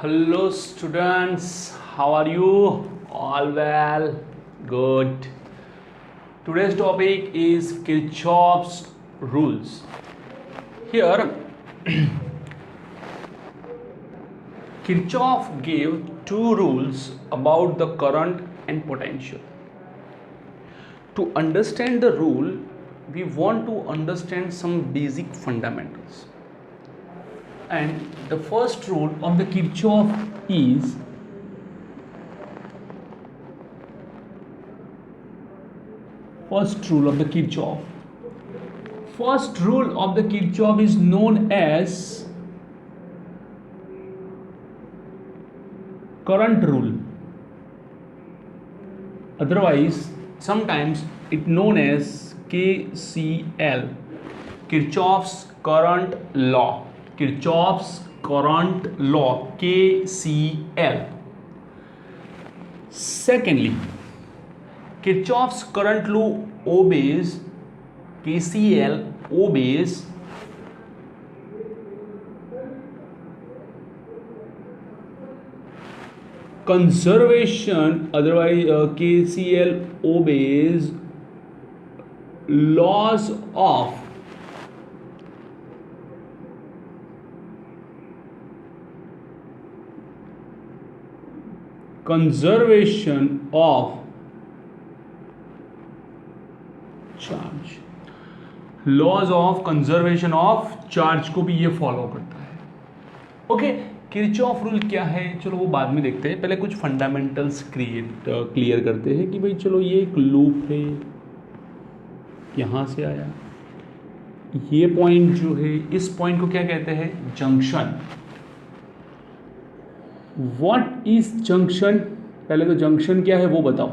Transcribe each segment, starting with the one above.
Hello students, how are you? All well? Good. Today's topic is Kirchhoff's rules. Here, Kirchhoff gave two rules about the current and potential. To understand the rule, we want to understand some basic fundamentals. And the first rule of the Kirchhoff is First rule of the Kirchhoff is known as current rule. Otherwise, sometimes it known as KCL, Kirchhoff's current law. Kirchhoff's current law, KCL. Secondly, Kirchhoff's current law obeys, KCL obeys conservation, otherwise KCL obeys laws of conservation of charge. Laws of conservation of charge को भी ये follow करता है. Okay, Kirchhoff rule क्या है, चलो वो बाद में देखते हैं. पहले कुछ फंडामेंटल्स क्लियर करते हैं कि भाई चलो ये एक लूप है, यहाँ से आया, ये पॉइंट जो है, इस पॉइंट को क्या कहते हैं, जंक्शन. व्हाट इज जंक्शन, पहले तो जंक्शन क्या है वो बताओ.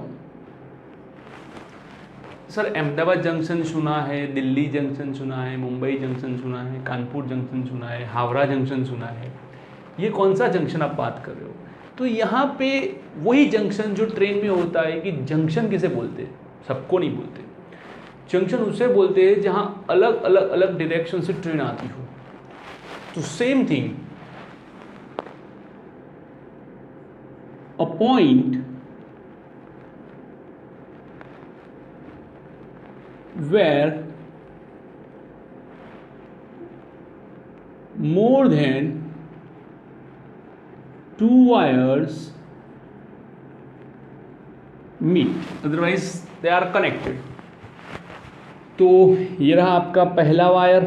सर अहमदाबाद जंक्शन सुना है, दिल्ली जंक्शन सुना है, मुंबई जंक्शन सुना है, कानपुर जंक्शन सुना है, हावड़ा जंक्शन सुना है. ये कौन सा जंक्शन आप बात कर रहे हो. तो यहाँ पे वही जंक्शन जो ट्रेन में होता है, कि जंक्शन किसे बोलते हैं, सबको नहीं बोलते. जंक्शन उसे बोलते हैं जहाँ अलग अलग डायरेक्शन से ट्रेन आती हो. तो same thing, a point where more than two wires meet, otherwise they are connected. तो ये रहा आपका पहला वायर,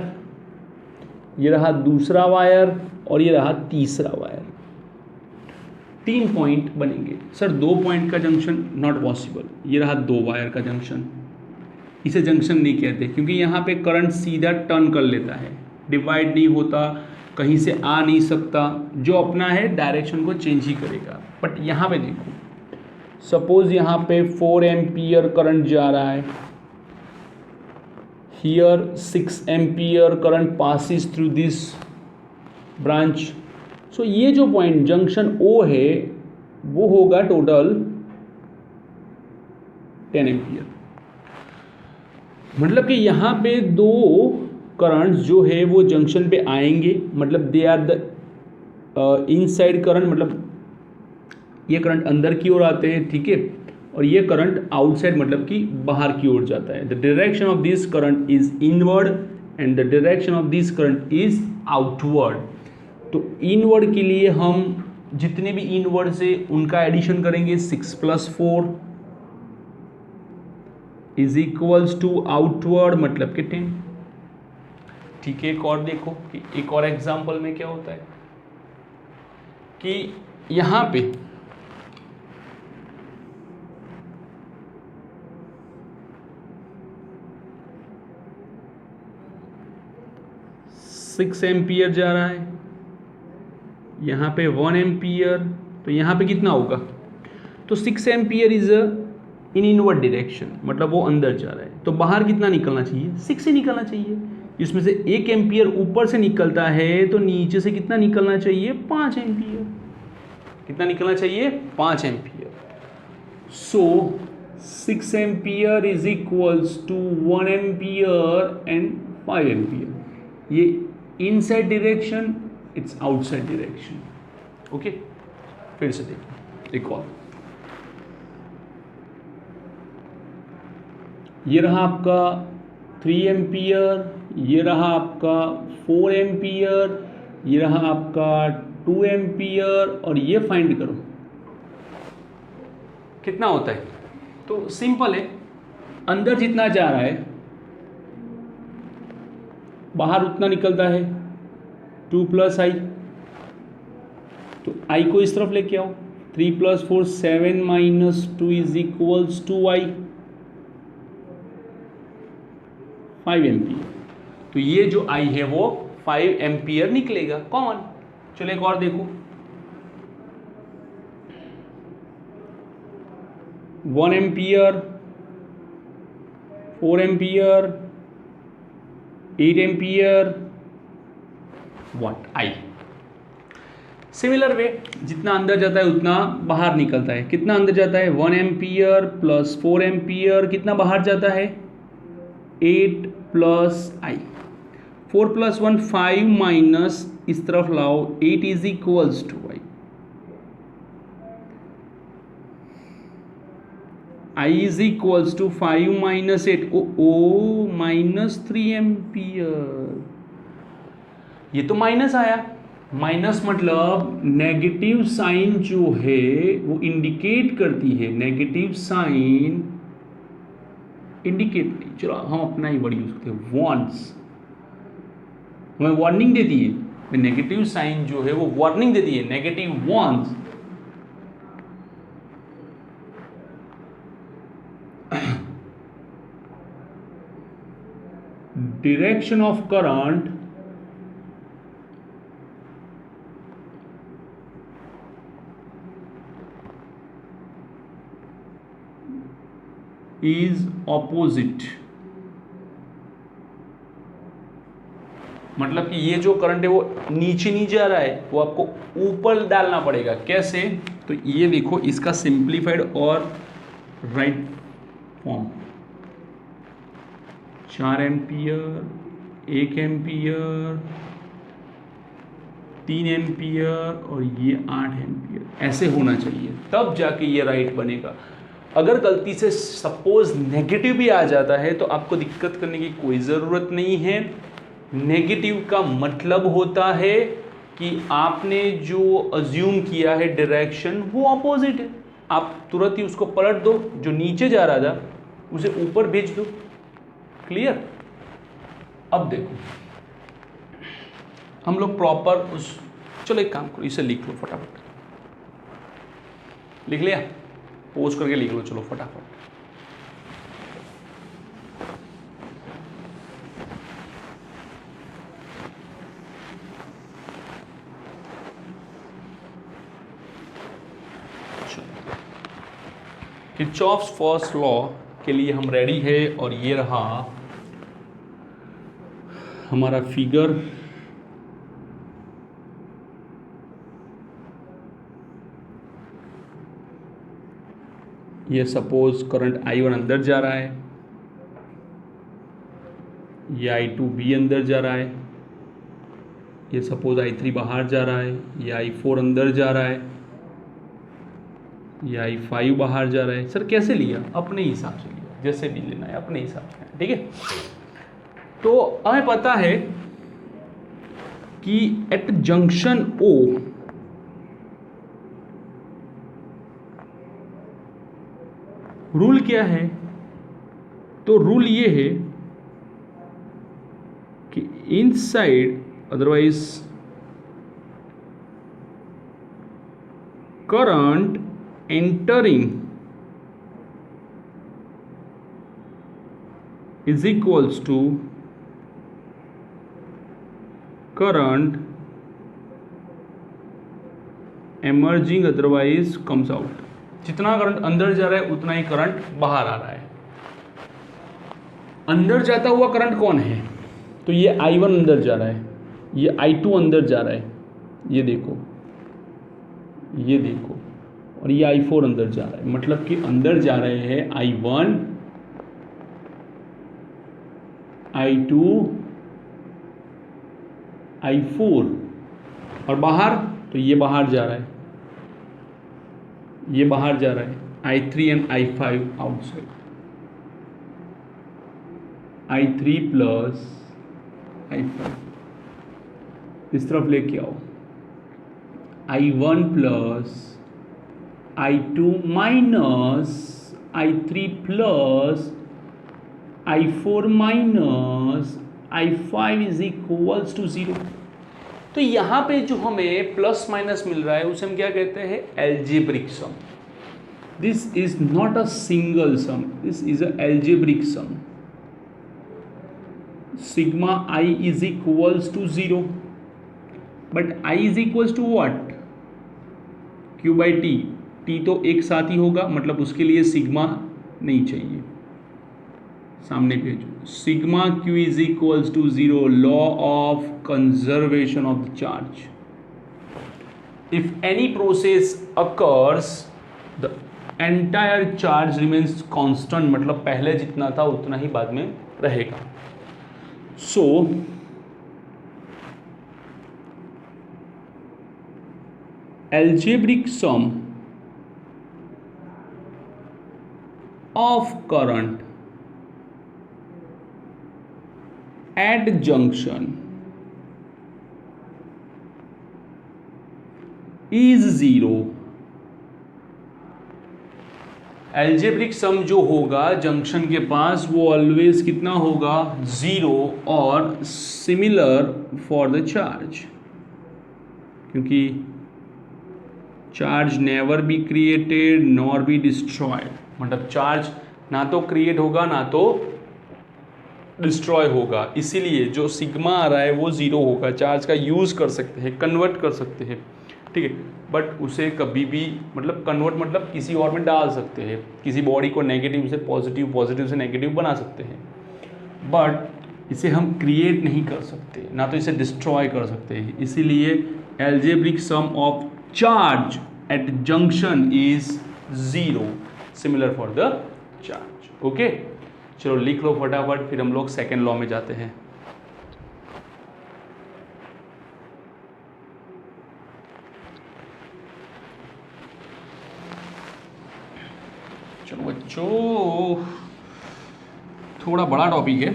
ये रहा दूसरा वायर और ये रहा तीसरा वायर. 3 पॉइंट बनेंगे. सर 2 पॉइंट का जंक्शन नॉट पॉसिबल. ये रहा 2 वायर का जंक्शन, इसे जंक्शन नहीं कहते क्योंकि यहाँ पे करंट सीधा टर्न कर लेता है, डिवाइड नहीं होता, कहीं से आ नहीं सकता, जो अपना है डायरेक्शन को चेंज ही करेगा. बट यहाँ पे देखो, सपोज यहाँ पे 4 एम्पियर करंट जा रहा है, here 6 ampere current passes through this branch. So ये जो पॉइंट जंक्शन ओ है वो होगा टोटल 10 एम्पियर. मतलब कि यहाँ पे 2 करंट्स जो है वो जंक्शन पे आएंगे, मतलब they are the inside current, मतलब ये करंट अंदर की ओर आते हैं, ठीक है, और ये करंट आउटसाइड मतलब कि बाहर की ओर जाता है. The direction of this current is inward and the direction of this current is outward. तो इनवर्ड के लिए हम जितने भी इनवर्ड से उनका एडिशन करेंगे, 6 + 4 इज इक्वल्स टू आउटवर्ड मतलब कि 10. ठीक है, एक और देखो कि एक और एग्जांपल में क्या होता है कि यहाँ पे सिक्स एम्पियर जा रहा है, यहाँ पे 1 एम्पियर, तो यहाँ पे कितना होगा, तो 6 ampere is in inward direction, मतलब वो अंदर जा रहा है. तो बाहर कितना निकलना चाहिए, 6 से निकलना चाहिए. इसमें से 1 एम्पियर ऊपर से निकलता है, तो नीचे से कितना निकलना चाहिए, 5 एम्पियर. कितना निकलना चाहिए, 5 ampere. So 6 ampere is equals to 1 ampere and 5 ampere. ये inside direction, it's outside direction. Okay, फिर से देखो एक और, ये रहा आपका 3 एम्पियर, ये रहा आपका 4 एम्पियर, ये रहा आपका 2 एम्पियर, और ये फाइंड करो कितना होता है। तो सिंपल है, अंदर जितना जा रहा है बाहर उतना निकलता है 2 + i। तो i को इस तरफ लेके आओ, 3 + 4 7 - 2 = 2i, 5 एम्पियर। तो ये जो i है वो 5 एम्पियर निकलेगा कॉमन। चलो एक और देखो, 1 ampere, 4 ampere, 8 ampere, what i। Similar way, जितना अंदर जाता है उतना बाहर निकलता है। कितना अंदर जाता है 1 एम्पियर + 4 एम्पियर, कितना बाहर जाता है 8 + i। 4 + 1 5 माइनस इस तरफ लाओ 8 = 2i। i = 5 - 8 -3 ampere. ये तो माइनस आया, माइनस मतलब नेगेटिव साइन जो है वो इंडिकेट करती है, नेगेटिव साइन इंडिकेट नहीं, चलो हम अपना ही वर्ड यूज करते हैं, वॉन्ट्स, हमें वार्निंग देती है। नेगेटिव साइन जो है वो वार्निंग देती है, negative wants. direction of current is opposite। मतलब कि ये जो करंट है वो नीचे नहीं जा रहा है, वो आपको ऊपर डालना पड़ेगा। कैसे? तो ये देखो इसका सिंप्लीफाइड और right form, 4 ampere, 1 ampere, 3 ampere और ये 8 एम्पियर, ऐसे होना चाहिए, तब जाके ये राइट बनेगा। अगर गलती से सपोज नेगेटिव भी आ जाता है तो आपको दिक्कत करने की कोई ज़रूरत नहीं है। नेगेटिव का मतलब होता है कि आपने जो अज्यूम किया है डायरेक्शन वो अपोजिट है, आप तुरंत ही उसको पलट दो, जो नीचे जा रहा था उसे ऊपर भेज दो। क्लियर? अब देखो हम लोग प्रॉपर उस, चलो एक काम करो, इसे लिख लो फटाफट, लिख लिया, पोज करके लिख लो, चलो फटाफट। किरचॉफ्स फर्स्ट लॉ के लिए हम रेडी है, और ये रहा हमारा फिगर। ये सपोज करंट I1 अंदर जा रहा है, ये I2 भी अंदर जा रहा है, ये सपोज I3 बाहर जा रहा है, ये I4 अंदर जा रहा है, ये I5 बाहर जा रहा है। सर कैसे लिया? अपने हिसाब से लिया, जैसे भी लेना है अपने हिसाब से, ठीक है। तो हमें पता है कि एट जंक्शन O रूल क्या है? तो रूल ये है कि inside, otherwise current entering is equals to current emerging otherwise comes out। जितना करंट अंदर जा रहा है उतना ही करंट बाहर आ रहा है। अंदर जाता हुआ करंट कौन है? तो ये I1 अंदर जा रहा है, ये I2 अंदर जा रहा है, ये देखो, ये देखो, और ये I4 अंदर जा रहा है। मतलब कि अंदर जा रहे हैं I1, I2, I4, और बाहर, तो ये बाहर जा रहा है, ये बाहर जा रहा है, I3 and I5 outside, I3 plus I5 इस तरफ लेके आओ, I1 plus I2 minus I3 plus I4 minus I5 is equals to 0। तो यहाँ पे जो हमें प्लस माइनस मिल रहा है उसे हम क्या कहते हैं, algebraic sum. This is not a single sum, this is a algebraic sum. Sigma I is equals to 0, but I is equals to what, Q by T. T तो एक साथ ही होगा, मतलब उसके लिए सिग्मा नहीं चाहिए, सामने भेजो। Sigma Q is equals to 0, law of conservation of the charge. If any process occurs the entire charge remains constant, मतलब पहले जितना था उतना ही बाद में रहेगा। So algebraic sum of current at junction is 0। Algebraic sum जो होगा जंक्शन के पास वो ऑलवेज कितना होगा, 0, और सिमिलर फॉर द चार्ज, क्योंकि charge never be created nor be destroyed, मतलब चार्ज ना तो क्रिएट होगा ना तो डिस्ट्रॉय होगा, इसीलिए जो सिग्मा आ रहा है वो 0 होगा। चार्ज का यूज़ कर सकते हैं, कन्वर्ट कर सकते हैं, ठीक है, बट उसे कभी भी मतलब कन्वर्ट मतलब किसी और में डाल सकते हैं, किसी बॉडी को नेगेटिव से पॉजिटिव, पॉजिटिव से नेगेटिव बना सकते हैं, बट इसे हम क्रिएट नहीं कर सकते, ना तो इसे डिस्ट्रॉय कर सकते हैं। इसीलिए algebraic sum of charge at junction is 0, similar for the charge. Okay, चलो लिख लो फटाफट, फिर हम लोग सेकेंड लॉ में जाते हैं। चलो बच्चों, थोड़ा बड़ा टॉपिक है,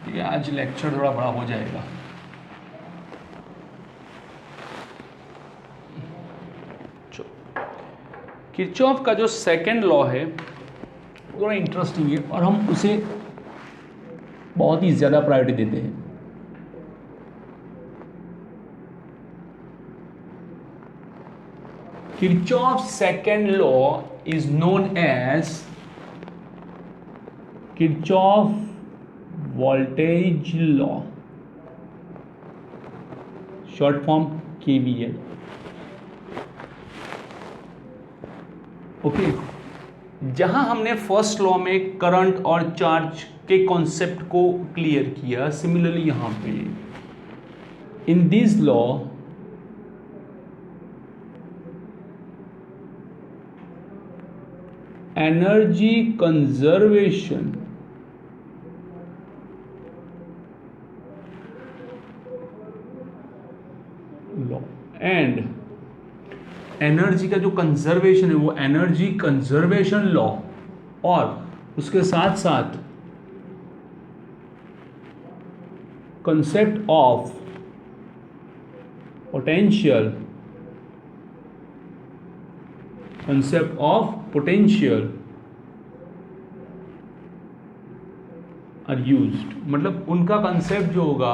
ठीक है, आज लेक्चर थोड़ा बड़ा हो जाएगा। किरचॉफ का जो सेकेंड लॉ है थोड़ा इंटरेस्टिंग है और हम उसे बहुत ही ज़्यादा प्रायोरिटी देते हैं। Kirchhoff second law is known as Kirchhoff voltage law, short form KVL। Okay, जहां हमने फर्स्ट लॉ में करंट और चार्ज के कॉन्सेप्ट को क्लियर किया, सिमिलरली यहां पे in this law energy conservation law and energy का जो कंजर्वेशन है वो एनर्जी कंजर्वेशन लॉ, और उसके साथ साथ concept of potential, concept of potential are used, मतलब उनका कंसेप्ट जो होगा,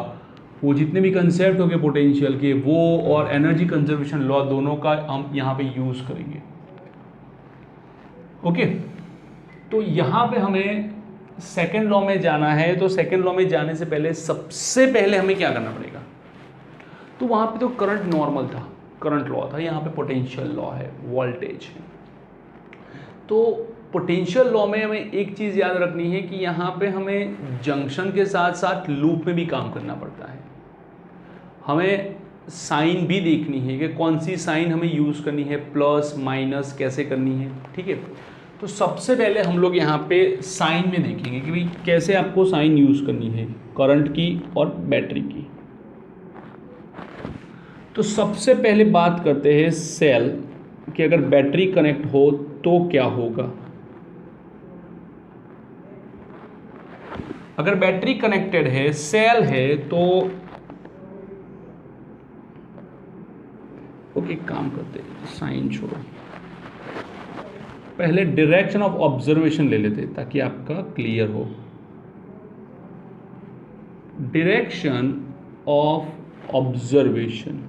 वो जितने भी कंसेप्ट होंगे पोटेंशियल के, वो और एनर्जी कंजर्वेशन लॉ दोनों का हम यहाँ पे यूज़ करेंगे। ओके, तो यहाँ पे हमें सेकेंड लॉ में जाना है, तो सेकेंड लॉ में जाने से पहले सबसे पहले हमें क्या करना पड़ेगा, तो वहाँ पे तो करंट नॉर्मल था, करंट लॉ था, यहाँ पे पोटेंशियल लॉ है, वोल्टेज है। तो पोटेंशियल लॉ में हमें एक चीज़ याद रखनी है कि यहाँ पे हमें जंक्शन के साथ साथ लूप में भी काम करना पड़ता है। हमें साइन भी देखनी है कि कौन सी साइन हमें यूज़ करनी है, प्लस माइनस कैसे करनी है, ठीक है। तो सबसे पहले हम लोग यहाँ पे साइन में देखेंगे कि भाई कैसे आपको साइन यूज़ करनी है करंट की और बैटरी की। तो सबसे पहले बात करते हैं सेल कि अगर बैटरी कनेक्ट हो तो क्या होगा। अगर बैटरी कनेक्टेड है, सेल है, तो ओके, एक काम करते हैं, साइन छोड़ो, पहले डायरेक्शन ऑफ ऑब्जर्वेशन ले लेते ताकि आपका क्लियर हो। डायरेक्शन ऑफ ऑब्जर्वेशन,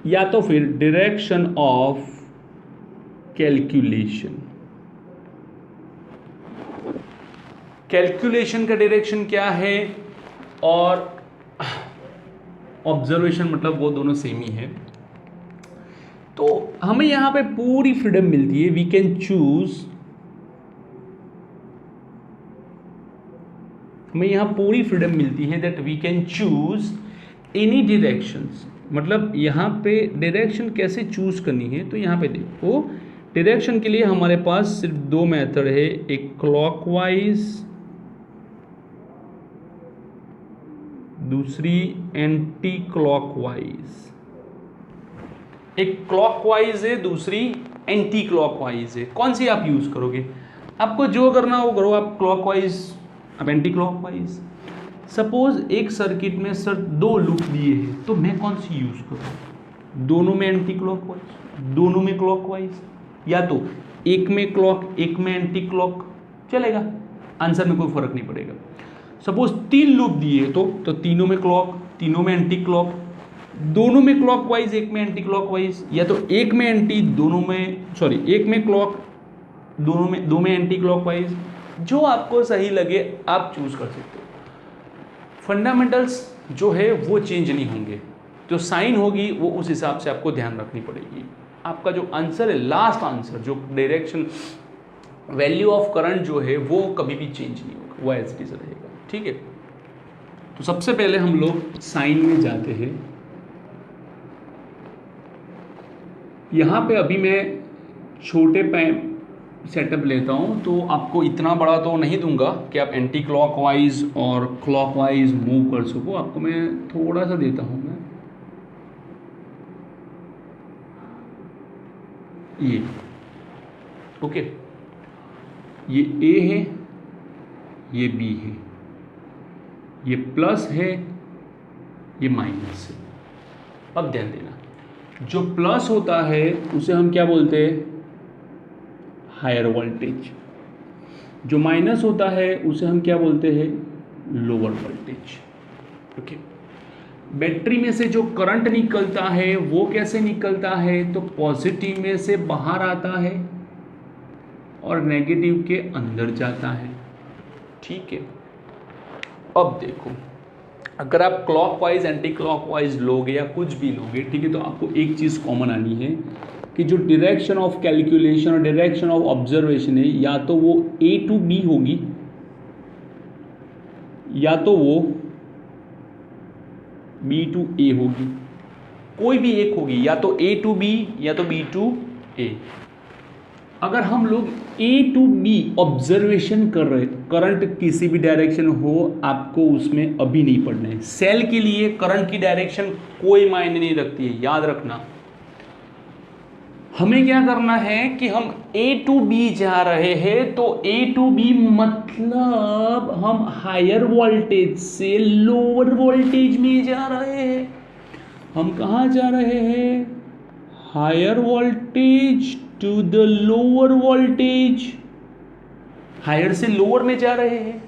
या तो फिर डायरेक्शन ऑफ कैलकुलेशन। कैलकुलेशन का डायरेक्शन क्या है और ऑब्जर्वेशन मतलब वो दोनों सेम ही है। तो हमें यहां पे पूरी फ्रीडम मिलती है, वी कैन चूज, हमें यहां पूरी फ्रीडम मिलती है that we can choose any directions. मतलब यहां पे डायरेक्शन कैसे चूज करनी है, तो यहां पे देखो डायरेक्शन के लिए हमारे पास सिर्फ दो मेथड है, एक क्लॉकवाइज, दूसरी एंटी क्लॉकवाइज। एक क्लॉकवाइज है, दूसरी एंटी क्लॉकवाइज है। कौन सी आप यूज करोगे? आपको जो करना हो करो, आप क्लॉकवाइज, आप एंटी क्लॉकवाइज। सपोज एक सर्किट में सर दो लूप दिए हैं, तो मैं कौन सी यूज करूं? दोनों में एंटी क्लॉकवाइज, दोनों में क्लॉकवाइज, या तो एक में क्लॉक एक में एंटी क्लॉक, चलेगा, आंसर में कोई फर्क नहीं पड़ेगा। सपोज तीन लूप दिए तो तीनों में क्लॉक, तीनों में एंटी क्लॉक, दोनों में क्लॉकवाइज एक में एंटी क्लॉकवाइज, या तो एक में एंटी दोनों में, सॉरी एक में क्लॉक दोनों में, दो में एंटी क्लॉकवाइज। जो आपको सही लगे आप चूज कर सकते हो। फंडामेंटल्स जो है वो चेंज नहीं होंगे, जो साइन होगी वो उस हिसाब से आपको ध्यान रखनी पड़ेगी। आपका जो आंसर है, लास्ट आंसर, जो डायरेक्शन वैल्यू ऑफ करंट जो है वो कभी भी चेंज नहीं होगा, वो एज इट इज रहेगा। ठीक है, तो सबसे पहले हम लोग साइन में जाते हैं। यहाँ पे अभी मैं छोटे सेटअप लेता हूँ, तो आपको इतना बड़ा तो नहीं दूंगा कि आप एंटी क्लॉकवाइज और क्लॉकवाइज मूव कर सको। आपको मैं थोड़ा सा देता हूँ मैं, ये ओके, ये ए है, ये बी है, ये प्लस है, ये माइनस है। अब ध्यान देना, जो प्लस होता है उसे हम क्या बोलते हैं? Higher voltage. जो माइनस होता है उसे हम क्या बोलते हैं? Lower voltage. ओके, बैटरी में से जो करंट निकलता है वो कैसे निकलता है? तो पॉजिटिव में से बाहर आता है और नेगेटिव के अंदर जाता है। ठीक है, अब देखो, अगर आप क्लॉकवाइज एंटी क्लॉकवाइज लोगे या कुछ भी लोगे, ठीक है, तो आपको एक चीज़ कॉमन आनी है कि जो डायरेक्शन ऑफ कैलकुलेशन और डायरेक्शन ऑफ ऑब्जर्वेशन है, या तो वो ए टू बी होगी, या तो वो बी टू ए होगी, कोई भी एक होगी, या तो ए टू बी या तो बी टू ए। अगर हम लोग ए टू बी ऑब्जर्वेशन कर रहे, करंट किसी भी डायरेक्शन हो, आपको उसमें अभी नहीं पढ़ना है। सेल के लिए करंट की डायरेक्शन कोई मायने नहीं रखती है, याद रखना। हमें क्या करना है कि हम ए टू बी जा रहे हैं, तो ए टू बी मतलब हम हायर वोल्टेज से लोअर वोल्टेज में जा रहे हैं। हम कहाँ जा रहे हैं? Higher voltage to the lower voltage, higher से लोअर में जा रहे हैं।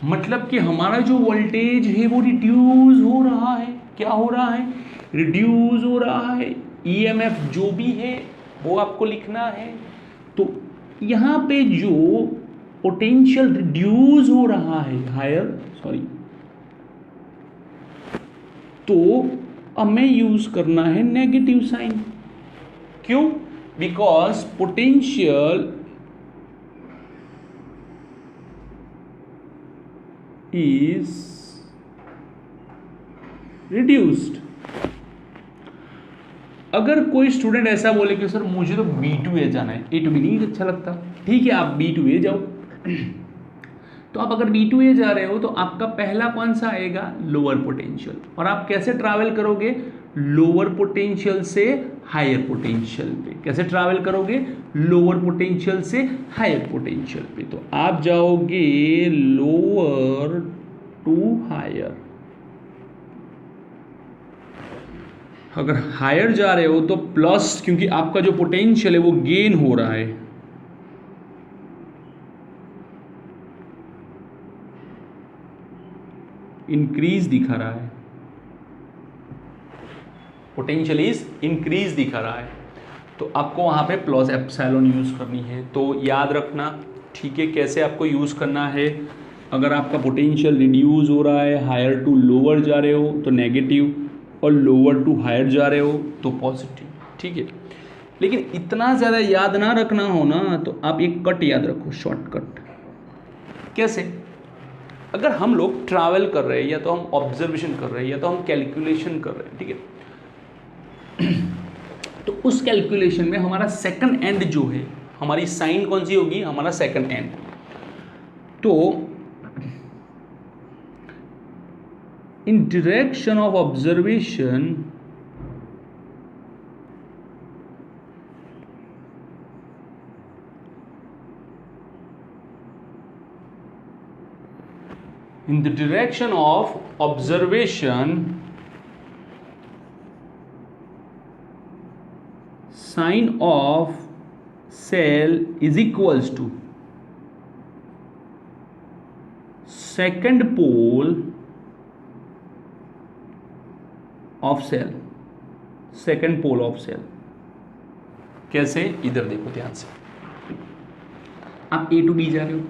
मतलब कि हमारा जो वोल्टेज है वो रिड्यूस हो रहा है। क्या हो रहा है? रिड्यूस हो रहा है। ईएमएफ जो भी है वो आपको लिखना है। तो यहाँ पे जो पोटेंशियल रिड्यूस हो रहा है, हायर, सॉरी, तो हमें यूज करना है नेगेटिव साइन। क्यों? Because potential is reduced. अगर कोई स्टूडेंट ऐसा बोले कि सर मुझे तो B2A जाना है, A to B नहीं अच्छा लगता, ठीक है आप B2A जाओ। तो आप अगर B2A जा रहे हो तो आपका पहला कौन सा आएगा, लोअर पोटेंशियल, और आप कैसे ट्रैवल करोगे, लोअर पोटेंशियल से हायर पोटेंशियल पे। कैसे ट्रैवल करोगे, लोअर पोटेंशियल से हायर पोटेंशियल पे। तो आप जाओगे लोअर टू हायर। अगर हायर जा रहे हो तो प्लस, क्योंकि आपका जो पोटेंशियल है वो गेन हो रहा है, इंक्रीज दिखा रहा है, पोटेंशियल इज इंक्रीज दिखा रहा है, तो आपको वहां पे प्लस एप्सिलॉन यूज करनी है। तो याद रखना, ठीक है, कैसे आपको यूज करना है। अगर आपका पोटेंशियल रिड्यूस हो रहा है, हायर टू लोअर जा रहे हो तो नेगेटिव, और लोअर टू हायर जा रहे हो तो पॉजिटिव, ठीक है। लेकिन इतना ज़्यादा याद ना रखना हो ना, तो आप एक कट याद रखो, शॉर्टकट। कैसे, अगर हम लोग ट्रैवल कर रहे हैं, या तो हम ऑब्जर्वेशन कर रहे हैं, या तो हम कैलकुलेशन कर रहे हैं, ठीक है, तो उस कैलकुलेशन में हमारा सेकंड एंड जो है, हमारी साइन कौन सी होगी, हमारा सेकंड एंड। तो in direction of observation, in the direction of observation, sine of cell is equals to second pole of cell, second pole of cell. कैसे, इधर देखो ध्यान से, आप A टू B जा रहे हो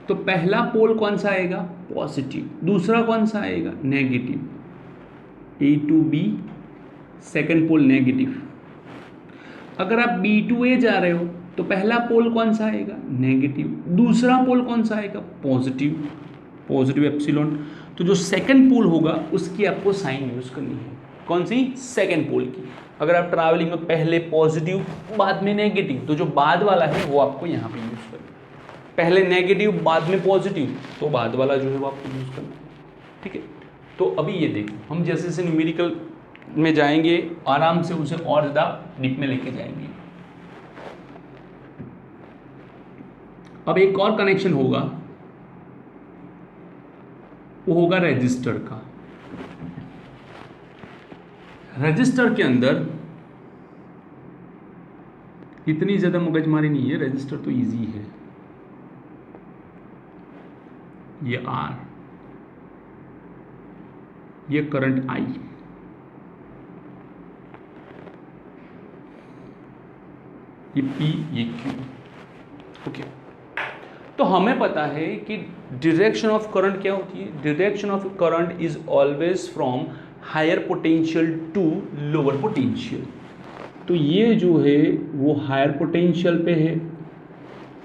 तो पहला पोल कौन सा आएगा, पॉजिटिव, दूसरा कौन सा आएगा, negative. A to B, second pole negative. अगर आप B टू A जा रहे हो तो पहला पोल कौन सा आएगा, नेगेटिव, दूसरा पोल कौन सा आएगा, पॉजिटिव, पॉजिटिव एप्सिलॉन। तो जो सेकेंड पोल होगा उसकी आपको साइन यूज करनी है, कौन सी, सेकेंड पोल की। अगर आप ट्रैवलिंग में पहले पॉजिटिव बाद में नेगेटिव, तो जो बाद वाला है वो आपको यहाँ पे यूज करना है। पहले नेगेटिव बाद में पॉजिटिव, तो बाद वाला जो है वो आपको यूज करना है, ठीक है। तो अभी ये देखो, हम जैसे जैसे न्यूमेरिकल में जाएंगे आराम से उसे और ज़्यादा डीप में लेके जाएंगे। अब एक और कनेक्शन होगा, वो होगा रजिस्टर का। रजिस्टर के अंदर इतनी ज़्यादा मगजमारी नहीं है, रजिस्टर तो इजी है। ये R, ये करंट I, ये P, ये Q, ओके। तो हमें पता है कि डायरेक्शन ऑफ करंट क्या होती है, direction of current is always from higher potential to lower potential. तो ये जो है वो हायर पोटेंशियल पे है,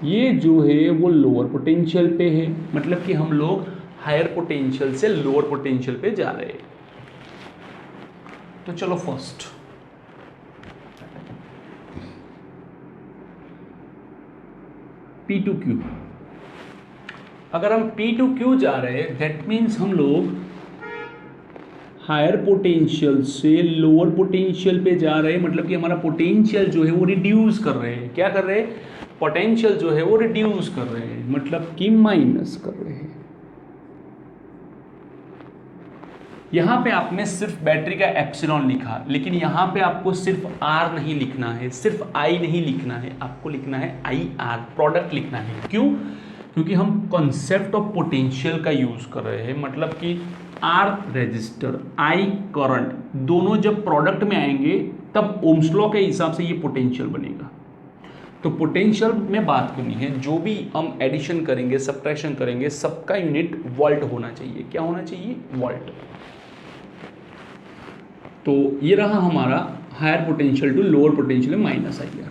ये जो है वो लोअर पोटेंशियल पे है, मतलब कि हम लोग हायर पोटेंशियल से लोअर पोटेंशियल पे जा रहे हैं। तो चलो फर्स्ट P टू Q, अगर हम P टू Q जा रहे हैं दैट मीन्स हम लोग हायर पोटेंशियल से लोअर पोटेंशियल पे जा रहे हैं, मतलब कि हमारा पोटेंशियल जो है वो रिड्यूस कर रहे हैं। क्या कर रहे हैं, पोटेंशियल जो है वो रिड्यूस कर रहे हैं, मतलब कि माइनस कर रहे हैं। यहाँ पे आपने सिर्फ बैटरी का एप्सिलॉन लिखा, लेकिन यहाँ पे आपको सिर्फ R नहीं लिखना है, सिर्फ I नहीं लिखना है, आपको लिखना है IR, प्रोडक्ट लिखना है। क्यों, क्योंकि हम कॉन्सेप्ट ऑफ पोटेंशियल का यूज कर रहे हैं, मतलब कि R रेजिस्टर, I करंट, दोनों जब प्रोडक्ट में आएंगे तब ओम्स लॉ के हिसाब से ये पोटेंशियल बनेगा। तो पोटेंशियल में बात करनी है, जो भी हम एडिशन करेंगे, सब्ट्रैक्शन करेंगे, सबका यूनिट वोल्ट होना चाहिए। क्या होना चाहिए, वोल्ट। तो ये रहा हमारा higher potential to lower potential में माइनस IR।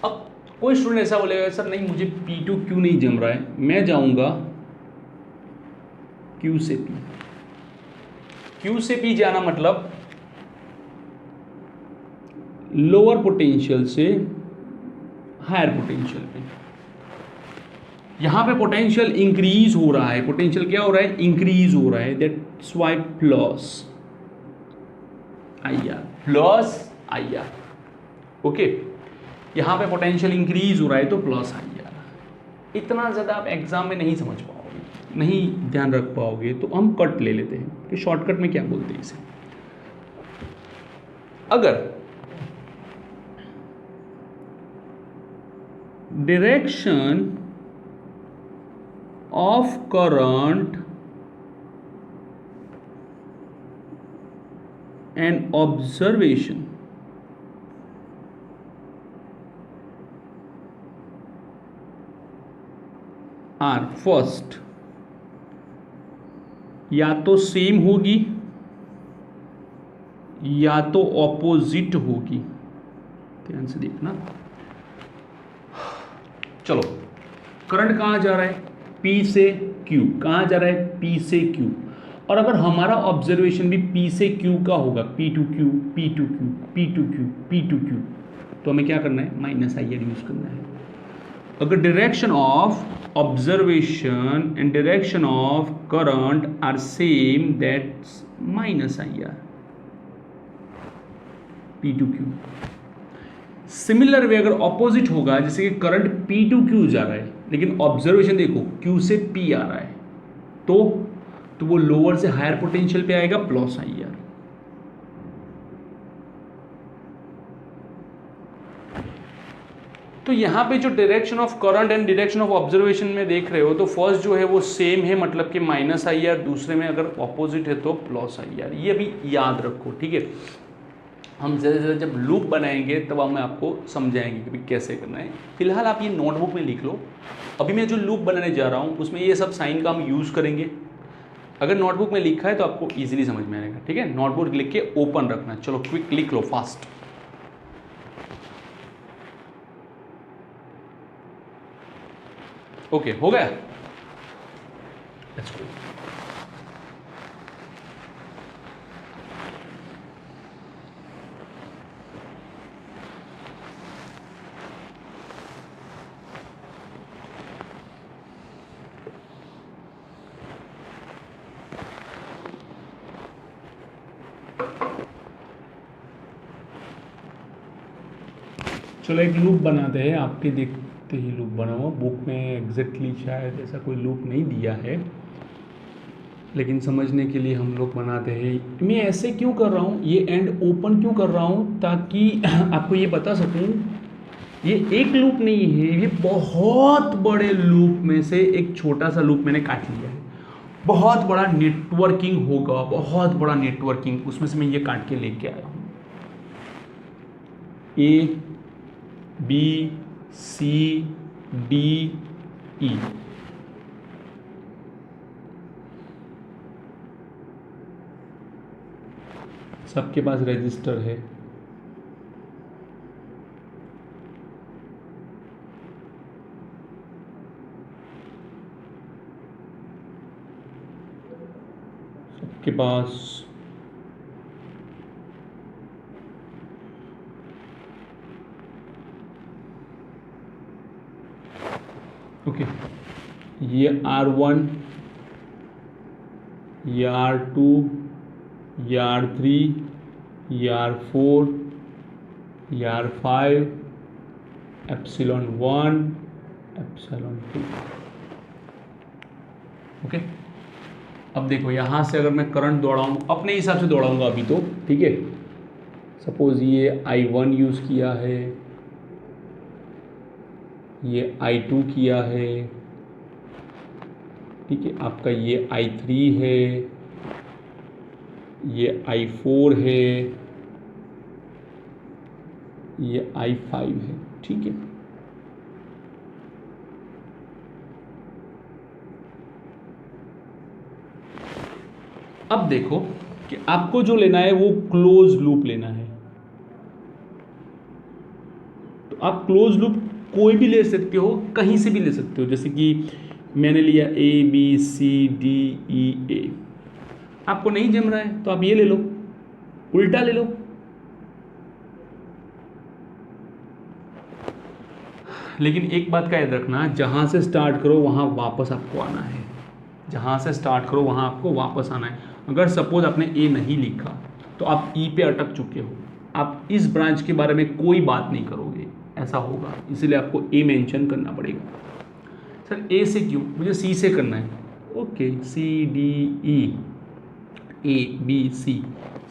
अब कोई स्टूडेंट ऐसा बोलेगा सर नहीं मुझे P टू Q नहीं जम रहा है, मैं जाऊंगा Q से P। Q से P जाना मतलब लोअर पोटेंशियल से हायर पोटेंशियल पे। यहाँ पे पोटेंशियल इंक्रीज हो रहा है, पोटेंशियल क्या हो रहा है, इंक्रीज हो रहा है, that's why plus I are, plus I are. Okay, यहाँ पे पोटेंशियल इंक्रीज हो रहा है तो प्लस आई आर। इतना ज़्यादा आप एग्जाम में नहीं समझ पाओगे, नहीं ध्यान रख पाओगे, तो हम कट ले लेते हैं कि शॉर्टकट में क्या बोलते हैं इसे। अगर direction of current and observation are first, या तो सेम होगी या तो ऑपोजिट होगी। ध्यान से देखना। चलो, करंट कहाँ जा रहा है, P से Q। कहाँ जा रहा है, P से Q। और अगर हमारा ऑब्जर्वेशन भी P से Q का होगा, P to Q, P to Q, P to Q, P to Q, तो हमें क्या करना है, माइनस आई आर यूज करना है। अगर direction of observation and direction of current are same, that's minus I R, P to Q। Similar way अगर opposite होगा, जैसे कि करंट P टू Q जा रहा है लेकिन ऑब्जर्वेशन देखो Q से P आ रहा है, तो वो लोअर से हायर पोटेंशियल पे आएगा, प्लस आई आर। तो यहां पे जो direction of current and direction of observation में देख रहे हो, तो फर्स्ट जो है वो सेम है, मतलब कि माइनस आई आर, दूसरे में अगर ऑपोजिट है तो प्लस आई आर। ये भी याद रखो, ठीक है। हम जब लूप बनाएंगे तब हम आपको समझाएंगे कि भाई कैसे करना है। फिलहाल आप ये नोटबुक में लिख लो। अभी मैं जो लूप बनाने जा रहा हूँ उसमें ये सब साइन का हम यूज़ करेंगे। अगर नोटबुक में लिखा है तो आपको इजीली समझ में आएगा, ठीक है। नोटबुक लिख के ओपन रखना। चलो क्विक लिख लो, फास्ट। ओके, हो गया। Let's go. चलो एक लूप बनाते हैं, आपके देखते ही लूप बना हुआ। बुक में एग्जैक्टली शायद ऐसा कोई लूप नहीं दिया है, लेकिन समझने के लिए हम लोग बनाते हैं। मैं ऐसे क्यों कर रहा हूँ, ये एंड ओपन क्यों कर रहा हूँ, ताकि आपको ये बता सकूँ ये एक लूप नहीं है, ये बहुत बड़े लूप में से एक छोटा सा लूप मैंने काट लिया है। बहुत बड़ा नेटवर्किंग होगा, बहुत बड़ा नेटवर्किंग, उसमें से मैं ये काट के लेके आया हूँ। ए बी सी डी ई, सबके पास रजिस्टर है। सबके पास ओके, ये R1, ये R2, ये R3, ये R4, ये R5, एप्सिलॉन 1, एप्सिलॉन 2। ओके, अब देखो यहाँ से अगर मैं करंट दौड़ाऊँ, अपने हिसाब से दौड़ाऊँगा अभी तो, ठीक है। सपोज ये I1 यूज़ किया है, ये I2 किया है, ठीक है। आपका ये I3 है, ये I4 है, ये I5 है, ठीक है। अब देखो कि आपको जो लेना है वो क्लोज लूप लेना है। तो आप क्लोज लूप कोई भी ले सकते हो, कहीं से भी ले सकते हो। जैसे कि मैंने लिया ABCDEA, आपको नहीं जम रहा है तो आप ये ले लो, उल्टा ले लो। लेकिन एक बात का याद रखना, जहाँ से स्टार्ट करो वहाँ वापस आपको आना है, जहाँ से स्टार्ट करो वहाँ आपको वापस आना है। अगर सपोज आपने ए नहीं लिखा तो आप ई पे अटक चुके हो, आप इस ब्रांच के बारे में कोई बात नहीं करोगे, ऐसा होगा। इसलिए आपको ए मेंशन करना पड़ेगा। सर ए से क्यों, मुझे सी से करना है। Okay, C D E, A B C.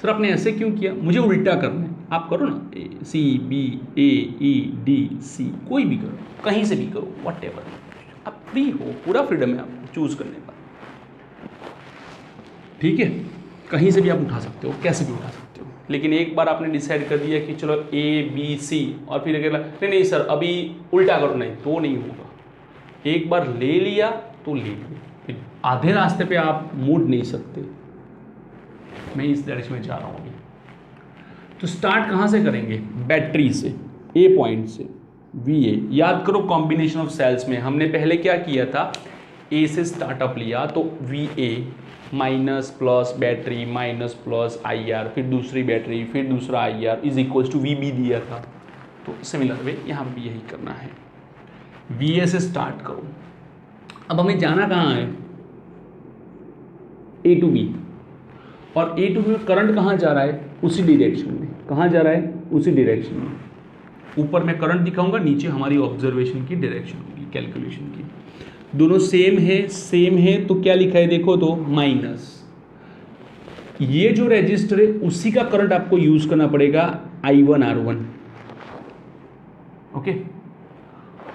Sir आपने ऐसे क्यों किया, मुझे उल्टा करना है। आप करो ना, ए सी बी ए ई डी सी, कोई भी करो, कहीं से भी करो, वट एवर, आप फ्री हो, पूरा फ्रीडम है आपको चूज करने का, ठीक है। कहीं से भी आप उठा सकते हो, कैसे भी उठा सकते हो। लेकिन एक बार आपने डिसाइड कर दिया कि चलो ए बी सी, और फिर अगर नहीं सर अभी उल्टा करो, नहीं तो नहीं होगा। एक बार ले लिया तो ले लिया, फिर आधे रास्ते पे आप मुड़ नहीं सकते। मैं इस डायरेक्शन में जा रहा हूँ अभी। तो स्टार्ट कहाँ से करेंगे, बैटरी से, ए पॉइंट से, वी ए। याद करो कॉम्बिनेशन ऑफ सेल्स में हमने पहले क्या किया था, ए से स्टार्टअप लिया तो V A minus plus battery minus plus I R, फिर दूसरी बैटरी, फिर दूसरा I R is equals to V B दिया था। तो सिमिलर वे यहाँ पर भी यही करना है, वी ए से स्टार्ट करो। अब हमें जाना कहाँ है, ए टू बी, और ए टू बी में करंट कहाँ जा रहा है, उसी डायरेक्शन में। कहाँ जा रहा है, उसी डायरेक्शन में। ऊपर मैं करंट दिखाऊंगा, नीचे हमारी ऑब्जर्वेशन की डायरेक्शन होगी, कैलकुलेशन की। दोनों सेम है तो क्या लिखा है देखो तो माइनस। ये जो रेजिस्टर है उसी का करंट आपको यूज करना पड़ेगा, I1 R1। ओके,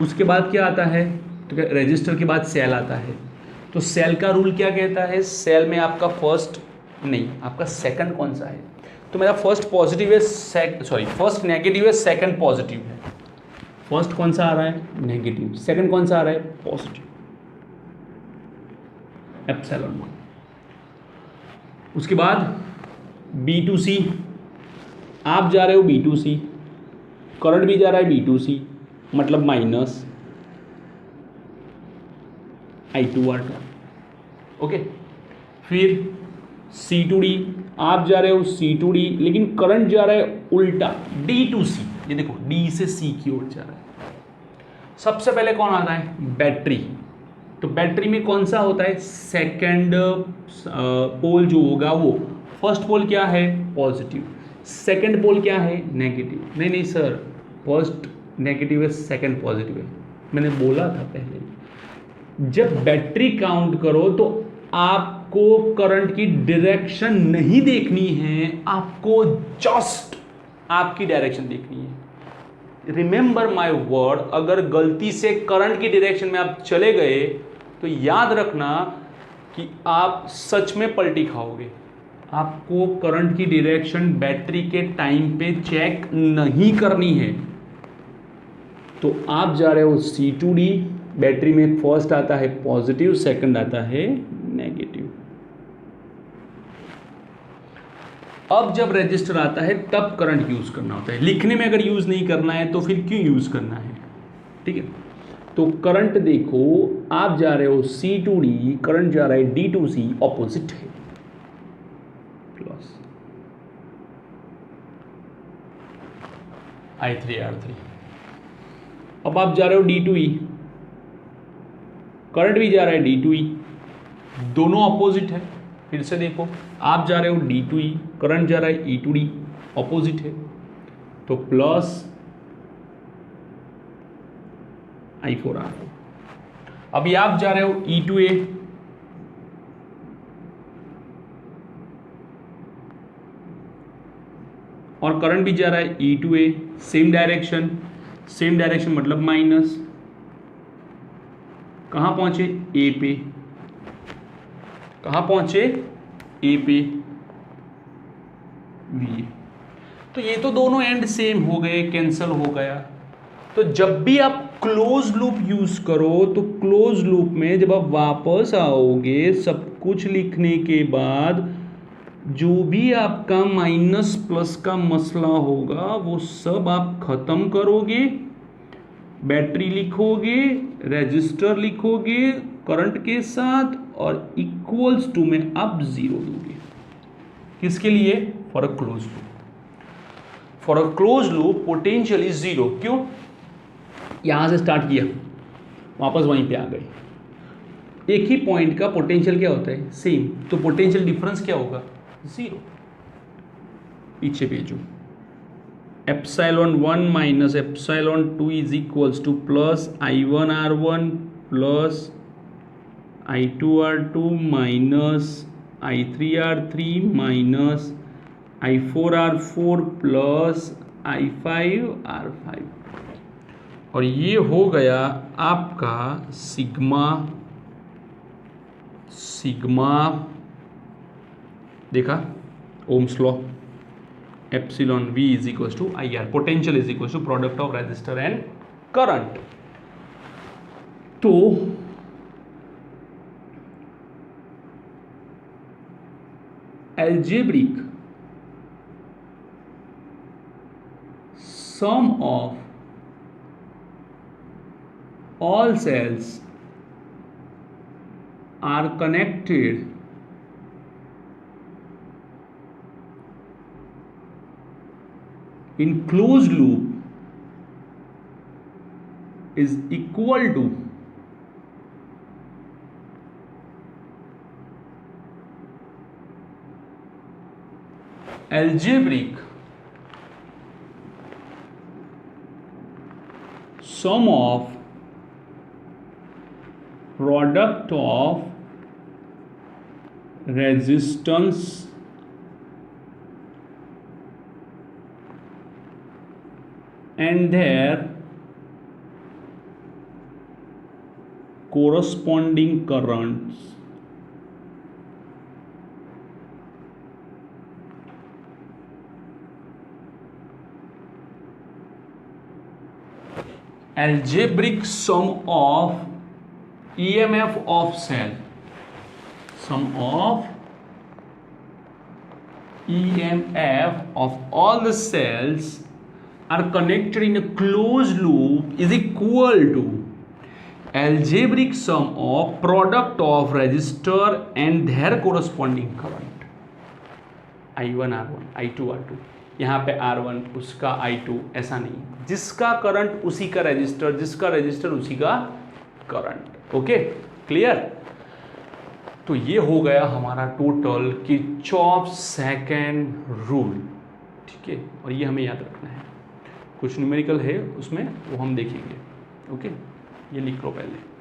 उसके बाद क्या आता है, तो रेजिस्टर के बाद सेल आता है। तो सेल का रूल क्या कहता है, सेल में आपका फर्स्ट नहीं, आपका सेकंड कौन सा है, तो मेरा फर्स्ट पॉजिटिव है, फर्स्ट नेगेटिव है, सेकंड पॉजिटिव है। फर्स्ट कौन सा आ रहा है, नेगेटिव, सेकंड कौन सा आ रहा है, पॉजिटिव, एप्सिलॉन 1। उसके बाद B2C, आप जा रहे हो B2C, करंट भी जा रहा है B2C, मतलब माइनस I2 R2। ओके, फिर C2D, आप जा रहे हो C2D, लेकिन करंट जा रहा है उल्टा D2C। ये देखो D से C की ओर जा रहा है। सबसे पहले कौन आता है, बैटरी। तो बैटरी में कौन सा होता है, सेकंड पोल जो होगा वो, फर्स्ट पोल क्या है, पॉजिटिव, सेकंड पोल क्या है, नेगेटिव। नहीं सर, फर्स्ट नेगेटिव है, सेकंड पॉजिटिव है, मैंने बोला था पहले। जब बैटरी काउंट करो तो आपको करंट की डायरेक्शन नहीं देखनी है, आपको जस्ट आपकी डायरेक्शन देखनी है। रिमेंबर माय वर्ड, अगर गलती से करंट की डायरेक्शन में आप चले गए तो याद रखना कि आप सच में पलटी खाओगे। आपको करंट की डायरेक्शन बैटरी के टाइम पे चेक नहीं करनी है। तो आप जा रहे हो C2D, बैटरी में फर्स्ट आता है पॉजिटिव, सेकंड आता है नेगेटिव। अब जब रजिस्टर आता है तब करंट यूज करना होता है, लिखने में अगर यूज नहीं करना है तो फिर क्यों यूज करना है, ठीक है। तो करंट देखो, आप जा रहे हो C2D, करंट जा रहा है D2C, ऑपोजिट है, प्लस I3 R3। अब आप जा रहे हो D2E, करंट भी जा रहा है D2E, दोनों अपोजिट है। फिर से देखो, आप जा रहे हो D2E, करंट जा रहा है E2D, ऑपोजिट है, तो प्लस I4 R4। अभी आप जा रहे हो E2A, और करंट भी जा रहा है E2A, सेम डायरेक्शन मतलब माइनस। कहाँ पहुंचे, ए पे, कहाँ पहुंचे, ए पे, वी। तो ये तो दोनों एंड सेम हो गए, कैंसल हो गया। तो जब भी आप क्लोज लूप यूज करो तो क्लोज लूप में जब आप वापस आओगे, सब कुछ लिखने के बाद जो भी आपका माइनस प्लस का मसला होगा वो सब आप खत्म करोगे, बैटरी लिखोगे, रेजिस्टर लिखोगे करंट के साथ, और इक्वल्स टू में आप 0 दोगे। किसके लिए, for a close loop. For a close loop potential is 0। क्यों, यहाँ से स्टार्ट किया, वापस वहीं पे आ गए। एक ही पॉइंट का पोटेंशियल क्या होता है, सेम, तो पोटेंशियल डिफरेंस क्या होगा, 0। पीछे भेजो, ε1 minus ε2 is equals to plus I1R1 plus I2R2 minus I3R3 minus I4R4 plus I5R5, और ये हो गया आपका सिग्मा देखा Ohm's law, epsilon V is equals to IR, potential is equals to product of resistor and current. तो algebraic sum of all cells are connected in closed loop is equal to algebraic sum of product of resistance and their corresponding currents algebraic sum of EMF of cell, sum of EMF of all the cells are connected in a closed loop is equal to algebraic sum of product of resistor and their corresponding current, I1 R1 I2 R2। यहाँ पे R1 उसका I2, ऐसा नहीं, जिसका current उसी का resistor, जिसका resistor उसी का करंट। Okay, clear. तो ये हो गया हमारा टोटल किरचॉफ सेकंड रूल, ठीक है, और ये हमें याद रखना है। कुछ न्यूमेरिकल है उसमें, वो हम देखेंगे। ओके, ये लिख लो पहले।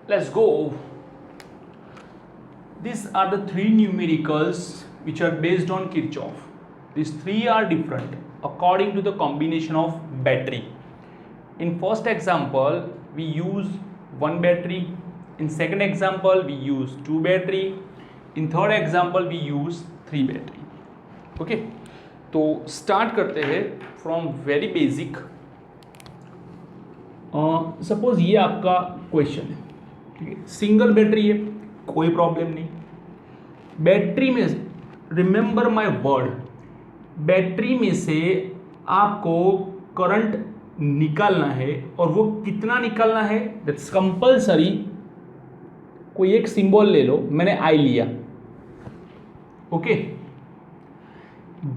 Let's go. These are the three numericals which are based on Kirchhoff. These three are different according to the combination of battery. In first example, we use one battery. In second example, we use two battery. In third example, we use three battery. Okay. तो start करते हैं from very basic. Suppose ये आपका question है, ठीक है, single battery है, कोई प्रॉब्लम नहीं। बैटरी में, रिमेंबर माय वर्ड, बैटरी में से आपको करंट निकालना है, और वो कितना निकालना है, दैट्स कंपल्सरी। कोई एक सिंबल ले लो, मैंने आई लिया। ओके,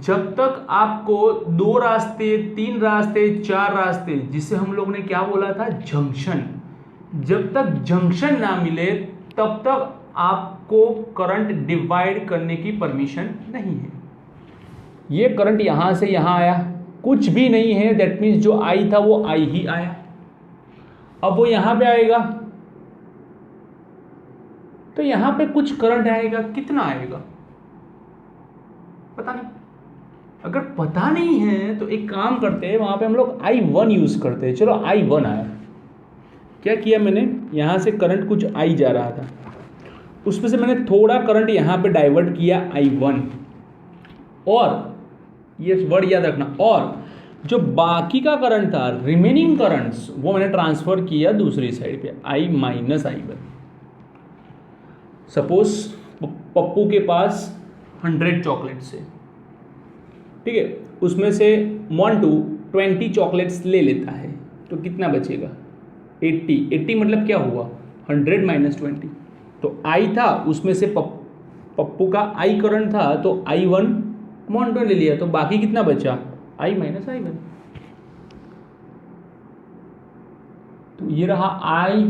जब तक आपको दो रास्ते, तीन रास्ते, चार रास्ते, जिसे हम लोग ने क्या बोला था, जंक्शन, जब तक जंक्शन ना मिले तब तक आपको करंट डिवाइड करने की परमिशन नहीं है। ये करंट यहां से यहां आया, कुछ भी नहीं है, दैट मीन्स जो आई था वो आई ही आया। अब वो यहां पे आएगा तो यहां पे कुछ करंट आएगा, कितना आएगा पता नहीं। अगर पता नहीं है तो एक काम करते हैं, वहां पे हम लोग I1 यूज करते हैं। चलो I1 आया, क्या किया मैंने, यहाँ से करंट कुछ आई जा रहा था, उसमें से मैंने थोड़ा करंट यहाँ पे डाइवर्ट किया I1, और ये वर्ड याद रखना, और जो बाकी का करंट था, रिमेनिंग करंट्स, वो मैंने ट्रांसफर किया दूसरी साइड पे, I minus I1। Suppose Pappu के पास 100 चॉकलेट्स है, ठीक है, उसमें से 1 to 20 चॉकलेट्स ले लेता है, तो कितना बचेगा, 80 मतलब क्या हुआ, 100 माइनस 20, तो आई था, उसमें से पप्पू का आई करंट था, तो I1 मोन्टो ले लिया, तो बाकी कितना बचा, I माइनस I1। तो ये रहा I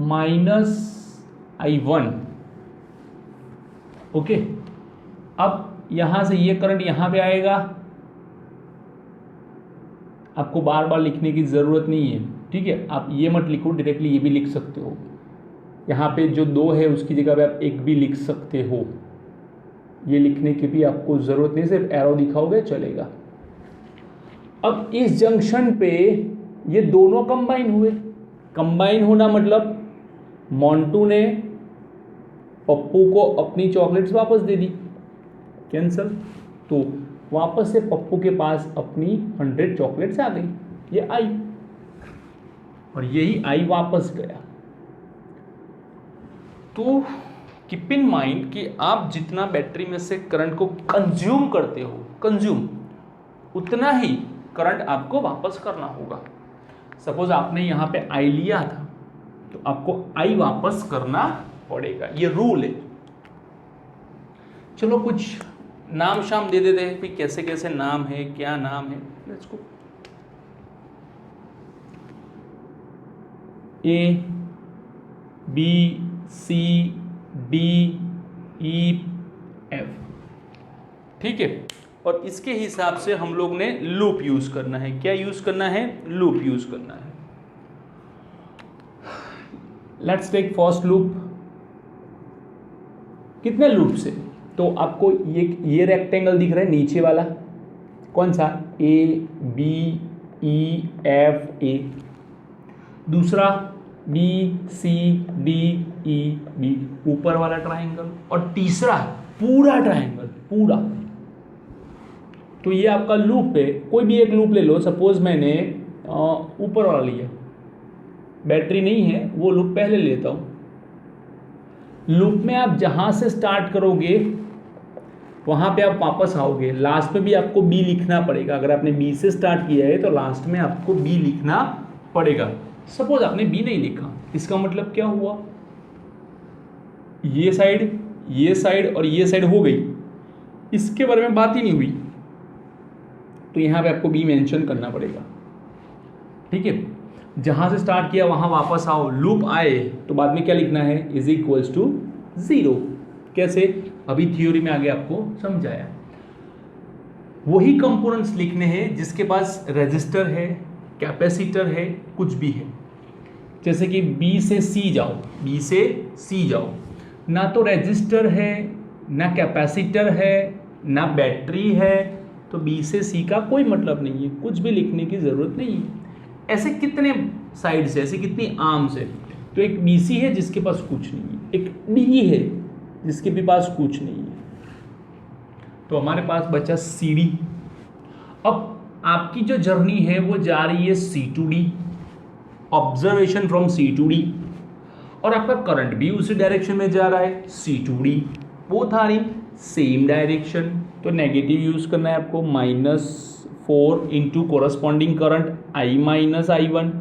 माइनस I1। ओके, अब यहां से ये करंट यहां पे आएगा, आपको बार बार लिखने की ज़रूरत नहीं है, ठीक है। आप ये मत लिखो, डायरेक्टली ये भी लिख सकते हो, यहाँ पे जो 2 है उसकी जगह पे आप 1 भी लिख सकते हो, ये लिखने की भी आपको ज़रूरत नहीं, सिर्फ एरो दिखाओगे चलेगा। अब इस जंक्शन पे ये दोनों कंबाइन हुए, कंबाइन होना मतलब मोन्टू ने पप्पू को अपनी चॉकलेट्स वापस दे दी, कैंसल, तो वापस से पप्पू के पास अपनी 100 चॉकलेट्स आ गई, ये आई, और यही आई वापस गया। तो कीप इन माइंड कि आप जितना बैटरी में से करंट को कंज्यूम करते हो, उतना ही करंट आपको वापस करना होगा। सपोज आपने यहाँ पे आई लिया था, तो आपको आई वापस करना पड़ेगा, ये रूल है। चलो कुछ नाम शाम दे देते हैं, फिर कैसे कैसे नाम है, क्या नाम है, let's go. A B C D E F, ठीक है। और इसके हिसाब से हम लोग ने लूप यूज करना है, क्या यूज करना है, लूप यूज करना है। लेट्स टेक फर्स्ट लूप, कितने लूप से, तो आपको ये रेक्टेंगल दिख रहा है नीचे वाला, कौन सा, A B E F A, दूसरा B C D E B, ऊपर वाला ट्राइंगल, और तीसरा पूरा ट्राइंगल पूरा। तो ये आपका लूप है, कोई भी एक लूप ले लो, सपोज मैंने ऊपर वाला लिया, बैटरी नहीं है वो लूप पहले लेता हूँ। लूप में आप जहाँ से स्टार्ट करोगे वहाँ पे आप वापस आओगे, लास्ट में भी आपको B लिखना पड़ेगा। अगर आपने B से स्टार्ट किया है तो लास्ट में आपको B लिखना पड़ेगा। सपोज आपने B नहीं लिखा, इसका मतलब क्या हुआ, ये साइड और ये साइड हो गई, इसके बारे में बात ही नहीं हुई, तो यहाँ पे आपको B मेंशन करना पड़ेगा, ठीक है। जहाँ से स्टार्ट किया वहाँ वापस आओ, लूप आए तो बाद में क्या लिखना है, इज इक्वल्स टू 0। कैसे, अभी थ्योरी में आगे आपको समझाया। वही कंपोनेंट्स लिखने हैं जिसके पास रेजिस्टर है, कैपेसिटर है, कुछ भी है। जैसे कि B से C जाओ, B से C जाओ, ना तो रेजिस्टर है, ना कैपेसिटर है, ना बैटरी है, तो B से C का कोई मतलब नहीं है, कुछ भी लिखने की ज़रूरत नहीं है। ऐसे कितने साइड्स है, ऐसे कितनी आर्म्स है, तो एक BC है जिसके पास कुछ नहीं है, एक D है जिसके भी पास कुछ नहीं है, तो हमारे पास बचा CD। अब आपकी जो जर्नी है वो जा रही है C to D, observation from C to D, और आपका करंट भी उसी डायरेक्शन में जा रहा है C to D, both are in same direction. तो नेगेटिव यूज करना है आपको, -4 into corresponding current I minus I1।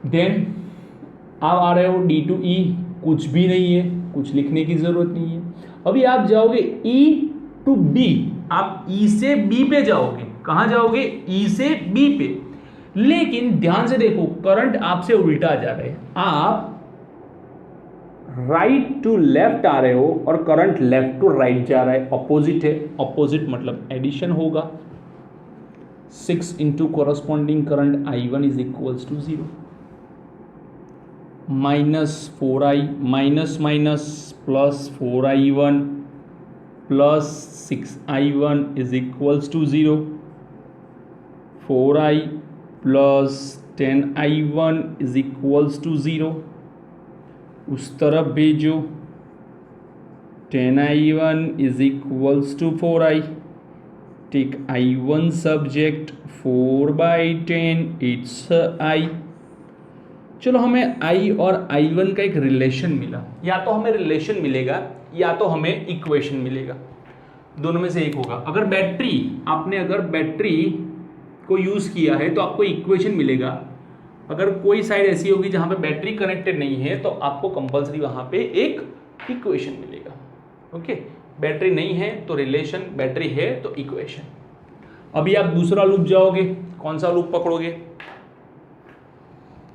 Then आप आ रहे हो D to E, कुछ भी नहीं है, कुछ लिखने की जरूरत नहीं है। अभी आप जाओगे E to B, आप E से B पे जाओगे, कहाँ जाओगे, E से B पे, लेकिन ध्यान से देखो करंट आपसे उल्टा जा रहा है, आप राइट टू लेफ्ट आ रहे हो और करंट लेफ्ट टू राइट जा रहा है, ऑपोजिट है। ऑपोजिट मतलब एडिशन होगा, 6 into corresponding current I1 is equals to 0, -4I minus minus plus 4I1 plus 6I1 is equals to 0, 4I plus 10I1 is equals to 0। उस तरफ भेजो, 10I1 is equals to 4I, take I1 subject, 4/10 it's I। चलो हमें I और I1 का एक relation मिला, या तो हमें रिलेशन मिलेगा या तो हमें इक्वेशन मिलेगा, दोनों में से एक होगा। अगर बैटरी को यूज़ किया है तो आपको इक्वेशन मिलेगा, अगर कोई साइड ऐसी होगी जहाँ पे बैटरी कनेक्टेड नहीं है तो आपको कंपलसरी वहाँ पे एक इक्वेशन मिलेगा। ओके, बैटरी नहीं है तो रिलेशन, बैटरी है तो इक्वेशन। अभी आप दूसरा लूप जाओगे, कौन सा लूप पकड़ोगे?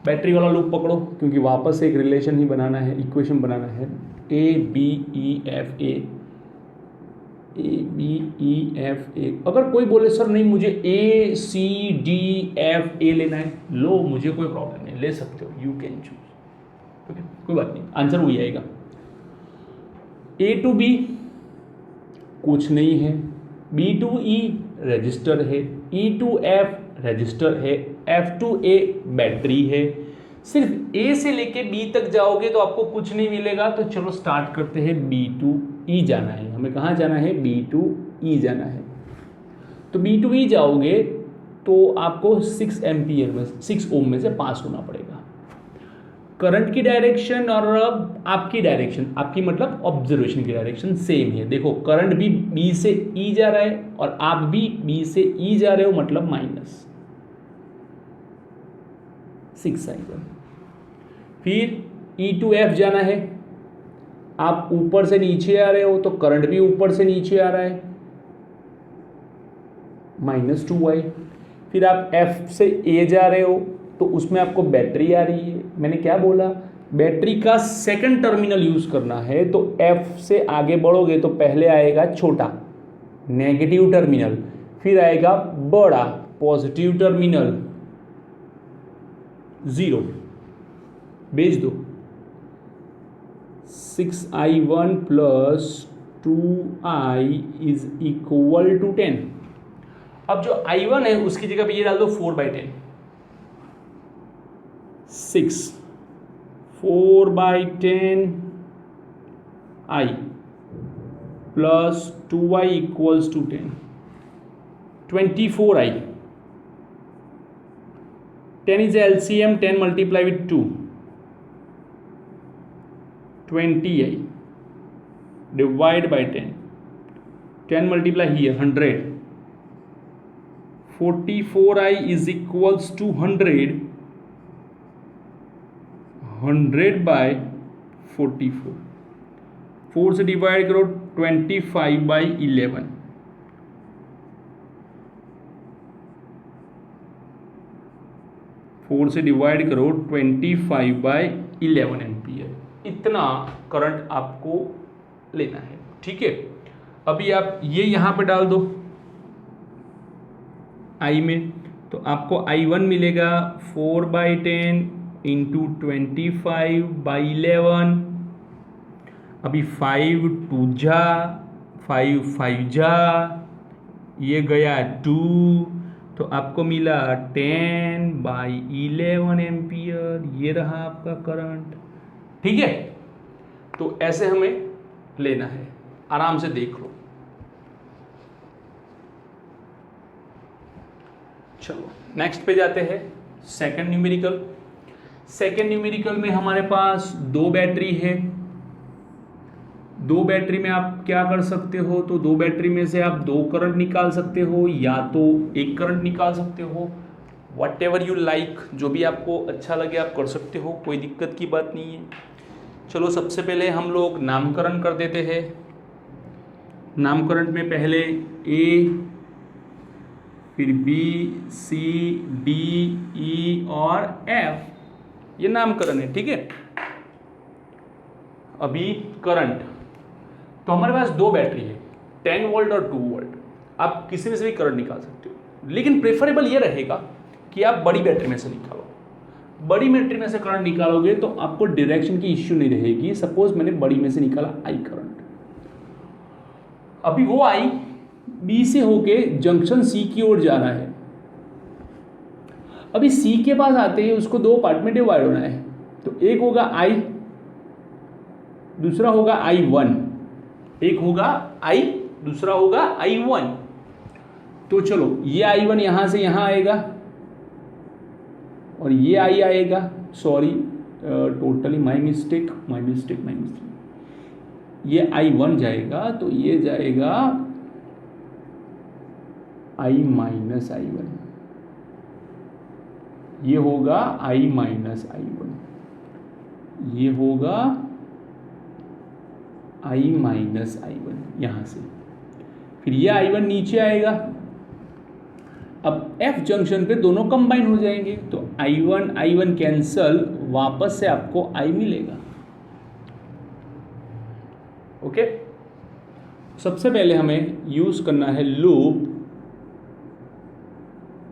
बैटरी वाला लूप पकड़ो, क्योंकि वापस एक रिलेशन ही बनाना है, इक्वेशन बनाना है। A B E F A. अगर कोई बोले सर नहीं मुझे ए सी डी एफ ए लेना है, लो, मुझे कोई प्रॉब्लम नहीं, ले सकते हो, यू कैन चूज। ओके, कोई बात नहीं, आंसर वही आएगा। ए टू बी कुछ नहीं है, बी टू ई रजिस्टर है, ई टू एफ रजिस्टर है, एफ टू ए बैटरी है। सिर्फ ए से लेके बी तक जाओगे तो आपको कुछ नहीं मिलेगा। तो चलो स्टार्ट करते हैं, बी टू ई जाना है, हमें कहाँ जाना है? बी टू ई जाना है। तो बी टू ई जाओगे तो आपको 6 एम्पियर में, 6 ओम में से पास होना पड़ेगा। करंट की डायरेक्शन और आपकी डायरेक्शन, आपकी मतलब ऑब्जर्वेशन की डायरेक्शन सेम है। देखो करंट भी बी से ई जा रहा है और आप भी बी से ई जा रहे हो, मतलब -6i1। फिर ई टू एफ जाना है, आप ऊपर से नीचे आ रहे हो तो करंट भी ऊपर से नीचे आ रहा है, -2i। फिर आप एफ से ए जा रहे हो तो उसमें आपको बैटरी आ रही है। मैंने क्या बोला? बैटरी का सेकंड टर्मिनल यूज करना है, तो एफ से आगे बढ़ोगे तो पहले आएगा छोटा नेगेटिव टर्मिनल, फिर आएगा बड़ा पॉजिटिव टर्मिनल, 0 भेज दो। 6i1 plus 2i is equal to 10। अब जो i1 है उसकी जगह पे ये डाल दो 4/10। 4/10 i plus 2i equals to 10, 24i। 10 is LCM, 10 multiply with 2, 20i divide by 10, 10 multiply here 100, 44i is equals to 100 by 44, 4 से डिवाइड करो 25/11, 4 से डिवाइड करो 25/11 एम्पियर। इतना करंट आपको लेना है, ठीक है। अभी आप ये यहाँ पे डाल दो आई में, तो आपको i1 मिलेगा 4/10 इंटू 25/11। अभी 5 2 जा, 5 5 जा, ये गया 2, तो आपको मिला 10/11 एम्पियर। ये रहा आपका करंट, ठीक है। तो ऐसे हमें लेना है, आराम से देख लो। चलो नेक्स्ट पे जाते हैं, सेकंड न्यूमेरिकल। सेकंड न्यूमेरिकल में हमारे पास 2 बैटरी है। 2 बैटरी में आप क्या कर सकते हो? तो 2 बैटरी में से आप 2 करंट निकाल सकते हो या तो 1 करंट निकाल सकते हो, वट एवर यू लाइक, जो भी आपको अच्छा लगे आप कर सकते हो, कोई दिक्कत की बात नहीं है। चलो सबसे पहले हम लोग नामकरण कर देते हैं। नामकरण में पहले ए, फिर बी, सी, डी, ई और एफ, ये नामकरण है, ठीक है। अभी करंट, तो हमारे पास 2 बैटरी है, 10 वोल्ट और 2 वोल्ट। आप किसी में से भी करंट निकाल सकते हो, लेकिन प्रेफरेबल ये रहेगा कि आप बड़ी बैटरी में से निकालो। बड़ी बैटरी में से करंट निकालोगे तो आपको डायरेक्शन की इश्यू नहीं रहेगी। सपोज मैंने बड़ी में से निकाला आई करंट, अभी वो आई बी से होके जंक्शन सी की ओर जाना है। अभी सी के पास आते ही उसको 2 पार्ट में डिवाइड होना है, तो एक होगा आई, दूसरा होगा I1, एक होगा I, दूसरा होगा I1। तो चलो ये I1 यहां से यहां आएगा और ये I आएगा, सॉरी टोटली माय मिस्टेक, ये I1 जाएगा तो ये जाएगा I-I1, ये होगा I माइनस I1, ये होगा I माइनस I1 यहाँ से, फिर ये I1 नीचे आएगा। अब F जंक्शन पे दोनों कंबाइन हो जाएंगे, तो I1 कैंसल, वापस से आपको I मिलेगा। ओके, सबसे पहले हमें यूज करना है लूप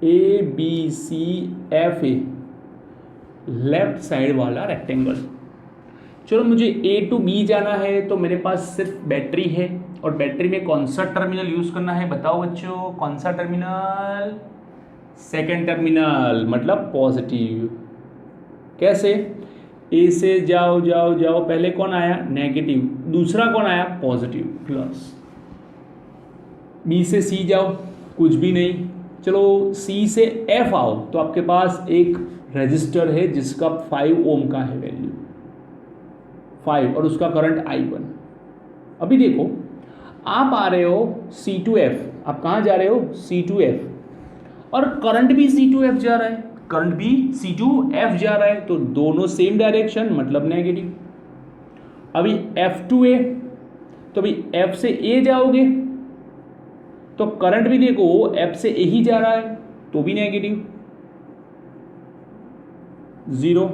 ABCFA, लेफ्ट साइड वाला रेक्टेंगल। चलो मुझे A टू B जाना है, तो मेरे पास सिर्फ बैटरी है, और बैटरी में कौन सा टर्मिनल यूज करना है बताओ बच्चों, कौन सा टर्मिनल? सेकेंड टर्मिनल, मतलब पॉजिटिव। कैसे? A से जाओ जाओ जाओ, पहले कौन आया? नेगेटिव, दूसरा कौन आया? Positive, plus. B से C जाओ, कुछ भी नहीं। चलो C से F आओ, तो आपके पास एक रजिस्टर है जिसका 5 ओम का है वैल्यू, 5, और उसका करंट I1। अभी देखो, आप आ रहे हो C to F, आप कहाँ जा रहे हो? C to F, और करंट भी C to F जा रहा है, करंट भी C to F जा रहा है, तो दोनों सेम डायरेक्शन, मतलब नेगेटिव। अभी F to A, तो अभी F से A जाओगे तो करंट भी देखो F से A ही जा रहा है, तो भी negative, 0।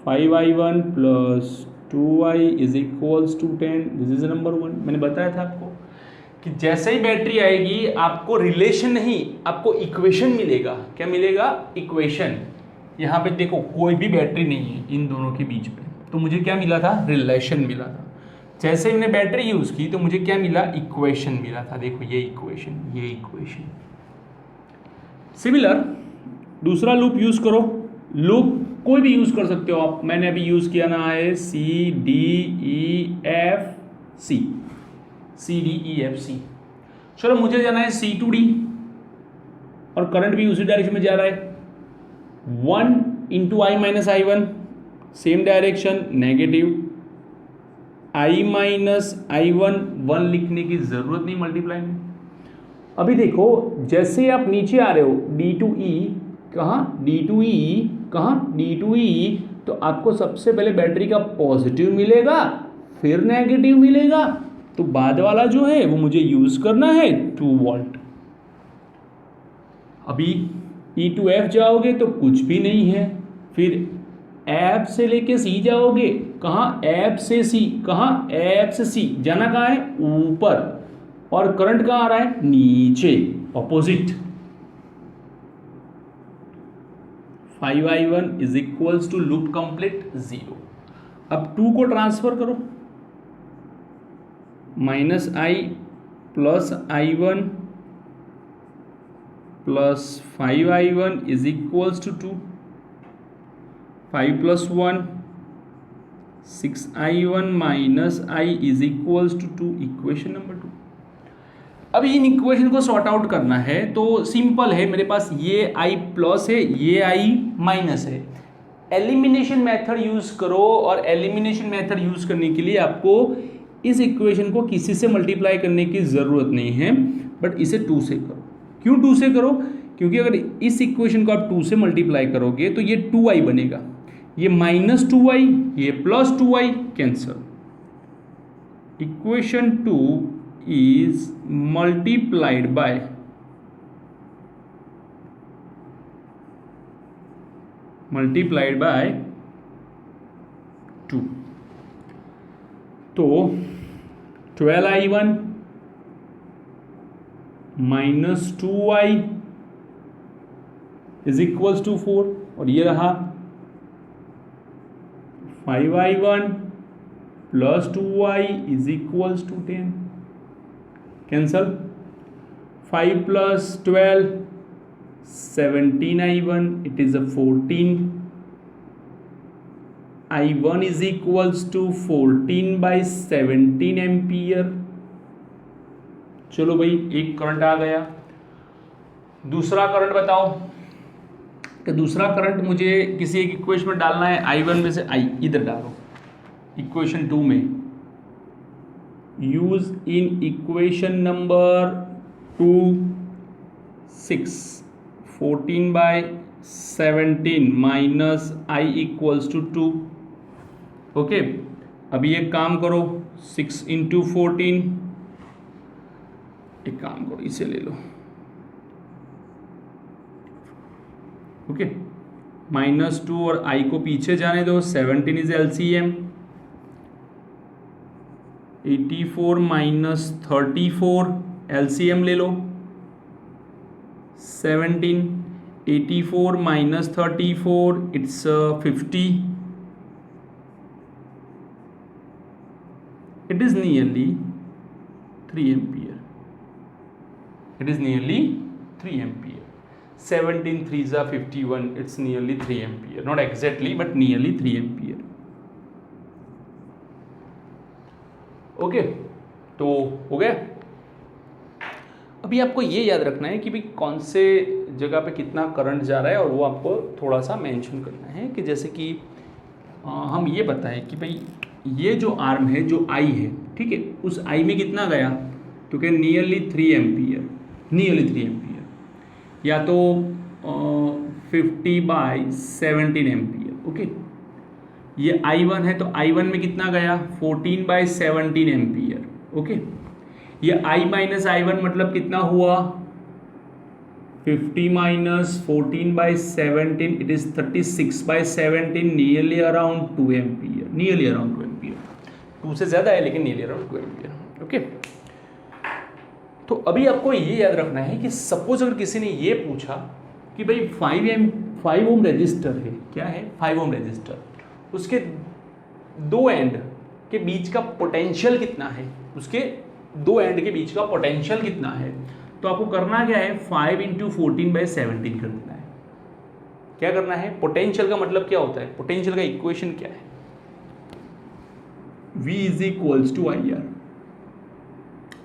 5I1 plus 2I is equals to 10, this is number 1। मैंने बताया था आपको कि जैसे ही बैटरी आएगी आपको रिलेशन नहीं, आपको इक्वेशन मिलेगा। क्या मिलेगा? इक्वेशन। यहाँ पे देखो कोई भी बैटरी नहीं है इन दोनों के बीच में, तो मुझे क्या मिला था? रिलेशन मिला था। जैसे मैंने बैटरी यूज की तो मुझे क्या मिला? इक्वेशन मिला था। देखो ये इक्वेशन, ये इक्वेशन। सिमिलर दूसरा लूप यूज करो, लूप कोई भी यूज कर सकते हो आप। मैंने अभी यूज किया ना है CDEFC, CDEFC। चलो मुझे जाना है C to D, और करंट भी उसी डायरेक्शन में जा रहा है, 1 into I minus I1, same direction, negative. I minus I1, 1 लिखने की जरूरत नहीं मल्टीप्लाई में। अभी देखो जैसे आप नीचे आ रहे हो D to E, कहाँ? D to E, कहाँ? D to E, तो आपको सबसे पहले बैटरी का पॉजिटिव मिलेगा, फिर नेगेटिव मिलेगा, तो बाद वाला जो है वो मुझे यूज करना है 2 वोल्ट। अभी E to F जाओगे तो कुछ भी नहीं है, फिर F से लेके C जाओगे, कहाँ? F से C, कहाँ? F से C जाना कहाँ है? ऊपर, और करंट कहाँ आ रहा है? नीचे, opposite. 5I1 is equals to loop complete 0। अब 2 को ट्रांसफर करो, minus I plus I1 plus 5I1 is equals to 2, 5 plus 1 6I1 minus I is equals to 2, equation number 2। अब इन इक्वेशन को सॉर्ट आउट करना है तो सिंपल है, मेरे पास ये I प्लस है, ये I माइनस है। एलिमिनेशन मेथड यूज करो, और एलिमिनेशन मेथड यूज करने के लिए आपको इस इक्वेशन को किसी से मल्टीप्लाई करने की ज़रूरत नहीं है, बट इसे 2 से करो। क्यों 2 से करो? क्योंकि अगर इस इक्वेशन को आप 2 से मल्टीप्लाई करोगे तो ये 2I बनेगा, ये माइनस 2I, ये plus 2I, cancel. Equation 2 is multiplied by multiplied by 2, तो 12I1 minus 2I is equals to 4, और ये रहा 5I1 plus 2I is equals to 10, cancel. 5 plus 12 17I1, it is a 14, I1 is equals to 14/17 ampere. चलो भाई, एक current आ गया। दूसरा current बताओ, कि दूसरा करंट मुझे किसी एक इक्वेशन में डालना है। I1 में से I इधर डालो, इक्वेशन 2 में। Use in equation number 2 6 14/17 minus I equals to 2। Okay, अभी एक काम करो, 6 × 14, एक काम करो इसे ले लो। ओके, -2 और आई को पीछे जाने दो। 17 इज LCM, 84 माइनस 34, LCM ले लो। 17, 84 minus 34, it's 50। It is nearly 3 ampere. It is nearly 3 ampere. 17 3s are 51. It's nearly 3 ampere. Not exactly, but nearly 3 ampere. Okay, तो हो गया। अभी आपको ये याद रखना है कि भाई कौन से जगह पे कितना करंट जा रहा है, और वो आपको थोड़ा सा मेंशन करना है कि जैसे कि हम ये बताएं कि भाई ये जो आर्म है, जो आई है, ठीक है, उस आई में कितना गया, तो क्या नियरली 3 एम्पियर, नियरली 3 एम्पियर, या तो 50/17 एम्पियर। ओके, ये I1 है, तो I1 में कितना गया, 14/17 एम्पियर। ओके, ये I माइनस I1 मतलब कितना हुआ, 50 minus 14/17, it is 36/17, nearly around 2 ampere, nearly around 2 ampere. 2 से ज़्यादा है लेकिन नियरली अराउंड 2 एम्पियर। ओके, तो अभी आपको ये याद रखना है कि सपोज अगर किसी ने ये पूछा कि भाई 5 ओम रजिस्टर है, क्या है, 5 ओम रजिस्टर, उसके दो एंड के बीच का पोटेंशियल कितना है, उसके दो एंड के बीच का पोटेंशियल कितना है, तो आपको करना क्या है, 5 × 14/17 कर देना है। क्या करना है, पोटेंशियल का मतलब क्या होता है, पोटेंशियल का इक्वेशन क्या है, V = IR।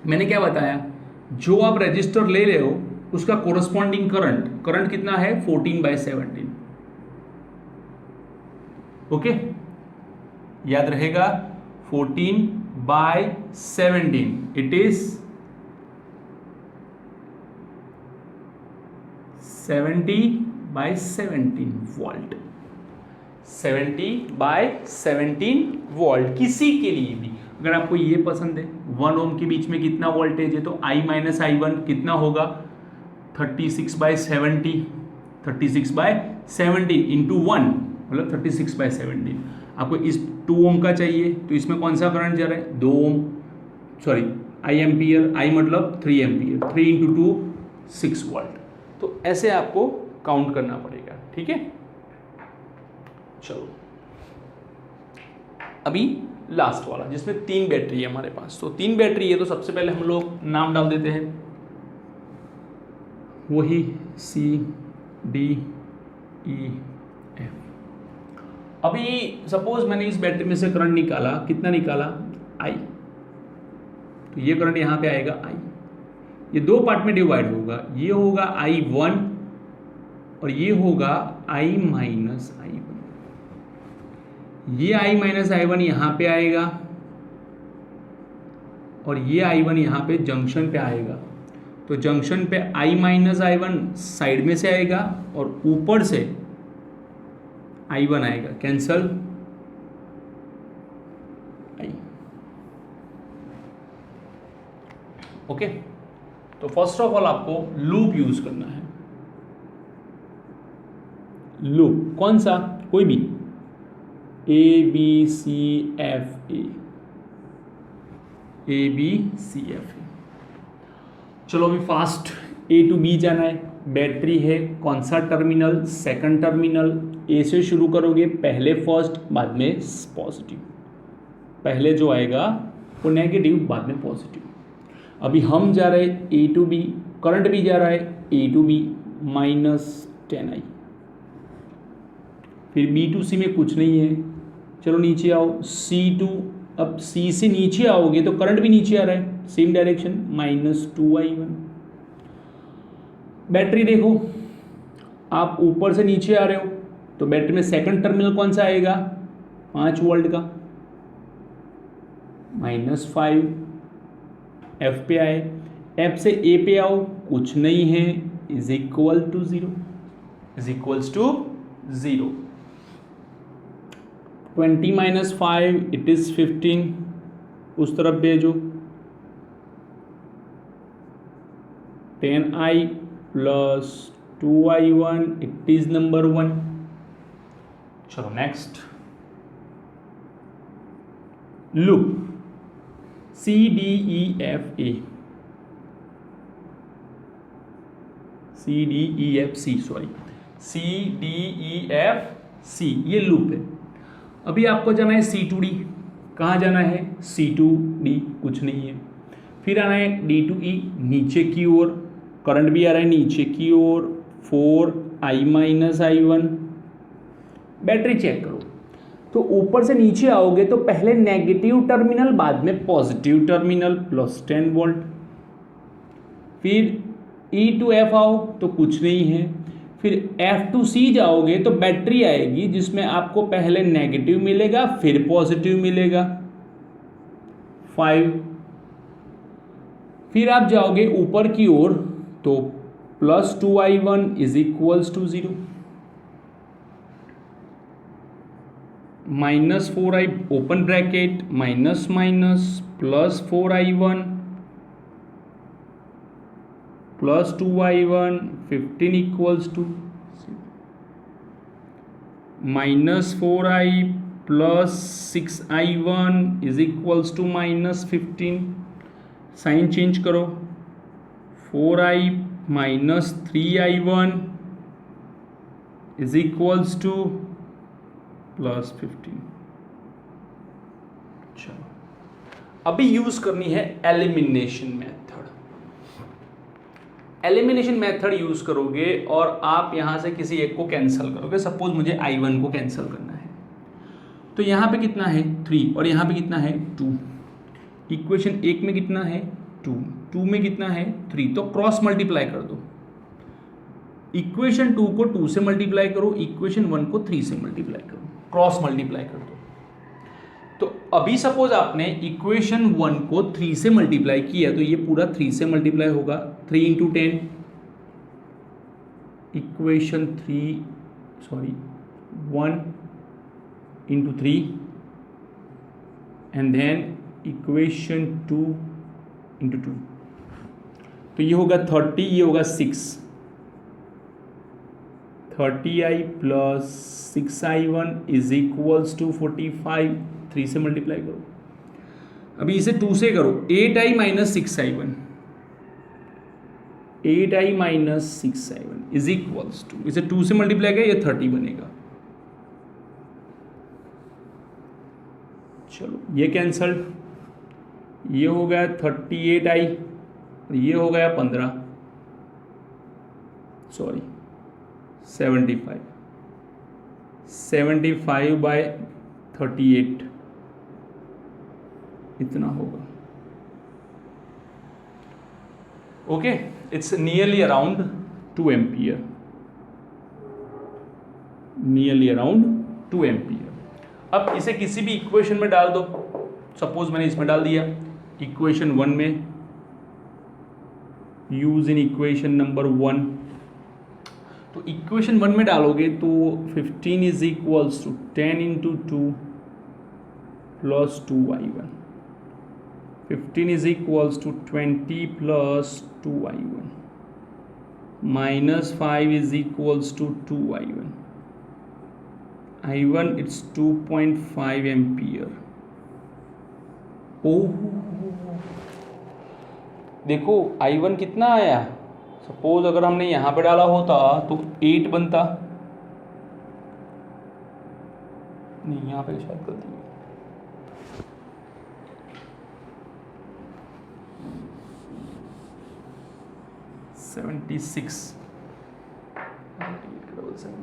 मैंने क्या बताया, जो आप रजिस्टर ले रहे हो उसका कोरस्पॉन्डिंग करंट कितना है, 14/17। ओके, याद रहेगा, 14/17, इट इज 70/17 वोल्ट, 70/17 वोल्ट। किसी के लिए भी अगर आपको ये पसंद है 1 ओम के बीच में कितना वोल्टेज है, तो I माइनस I1 कितना होगा, 36/70, 36/17 इंटू 1 मतलब 36/17। आपको इस 2 ओम का चाहिए, तो इसमें कौन सा करंट जा रहा है, 2 ओम, सॉरी I एम्पियर, I मतलब 3 एम्पियर, 3 × 2 6 वोल्ट। तो ऐसे आपको काउंट करना पड़ेगा, ठीक है। चलो अभी लास्ट वाला जिसमें 3 बैटरी है हमारे पास। तो 3 बैटरी है, तो सबसे पहले हम लोग नाम डाल देते हैं, वही CDEF। अभी सपोज मैंने इस बैटरी में से करंट निकाला, कितना निकाला, I, तो ये करंट यहाँ पे आएगा I, ये 2 पार्ट में डिवाइड होगा, ये होगा I1 और ये होगा I माइनस I1। ये I माइनस I1 यहाँ पे आएगा और ये I1 यहाँ पे जंक्शन पे आएगा। तो जंक्शन पे I माइनस I1 साइड में से आएगा और ऊपर से I1 आएगा, कैंसल I। ओके, तो फर्स्ट ऑफ ऑल आपको लूप यूज करना है। लूप कौन सा, कोई भी, ABCFA, ABCFA। चलो अभी फास्ट A to B जाना है। बैटरी है, कौन सा टर्मिनल, सेकंड टर्मिनल। A से शुरू करोगे, पहले फर्स्ट बाद में पॉजिटिव, पहले जो आएगा वो नेगेटिव बाद में पॉजिटिव। अभी हम जा रहे हैं A to B, करंट भी जा रहा है A to B -10I। फिर B to C में कुछ नहीं है, चलो नीचे आओ C to, अब C से नीचे आओगे तो करंट भी नीचे आ रहा है, सेम डायरेक्शन, -2I1। बैटरी देखो, आप ऊपर से नीचे आ रहे हो तो बैटरी में सेकंड टर्मिनल कौन सा आएगा, 5 वोल्ट का, -5। F पे आए, F से A पे आओ, कुछ नहीं है, is equal to 0, is equals to 0। 20 minus 5 it is 15, उस तरफ भेजो। 10i plus 2i1 it is number 1। चलो next, look CDEFA, CDEFC, sorry CDEFC, ये लूप है। अभी आपको जाना है C2D, कहाँ जाना है C2D, कुछ नहीं है। फिर आना है D2E, नीचे की ओर, करंट भी आ रहा है नीचे की ओर, 4i minus i1। Battery check करो, तो ऊपर से नीचे आओगे तो पहले नेगेटिव टर्मिनल, बाद में पॉजिटिव टर्मिनल, प्लस 10 वोल्ट। फिर E टू F आओ तो कुछ नहीं है। फिर F टू C जाओगे तो बैटरी आएगी जिसमें आपको पहले नेगेटिव मिलेगा फिर पॉजिटिव मिलेगा 5। फिर आप जाओगे ऊपर की ओर तो plus 2i1 is equals to 0, minus 4i open bracket minus minus plus 4i1 plus 2i1 15 equals to minus 4i plus 6i1 is equals to minus 15। Sign change करो, 4i minus 3i1 is equals to plus 15। चलो अभी use करनी है elimination method. Elimination method use करोगे और आप यहां से किसी एक को कैंसिल करोगे। सपोज मुझे i1 को कैंसिल करना है, तो यहां पे कितना है 3 और यहां पे कितना है 2। इक्वेशन 1 में कितना है 2, 2 में कितना है 3, तो क्रॉस मल्टीप्लाई कर दो। इक्वेशन 2 को 2 से मल्टीप्लाई करो, इक्वेशन 1 को 3 से मल्टीप्लाई करो, क्रॉस मल्टीप्लाई कर दो। तो अभी सपोज आपने इक्वेशन 1 को 3 से मल्टीप्लाई किया तो ये पूरा 3 से मल्टीप्लाई होगा। 3 into 10, equation 1 into 3 and then equation 2 into 2, तो ये होगा 30, ये होगा 6, 30i plus 6i1 is equals to 45। 3 से मल्टीप्लाई करो। अभी इसे 2 से करो, 8i minus 6i1, 8i minus 6i1 is equals to, इसे 2 से मल्टीप्लाई करें ये 30 बनेगा। चलो ये कैंसल्ड, ये हो गया 38i और ये हो गया 15, सॉरी 75 बाय 38 इतना होगा। Okay, it's nearly around 2 ampere, nearly around 2 ampere. अब इसे किसी भी इक्वेशन में डाल दो। सपोज मैंने इसमें डाल दिया, इक्वेशन 1 में, यूज इन इक्वेशन नंबर 1। तो इक्वेशन 1 में डालोगे तो 15 is equals to 10 into 2 plus 2i1, 15 is equals to 20 plus 2i1, minus 5 is equals to 2i1, i1 it's 2.5 ampere. ओह देखो i1 कितना आया, सपोज अगर हमने यहाँ पे डाला होता तो 8 बनता, नहीं यहाँ पे शायद गलती है, सेवेंटी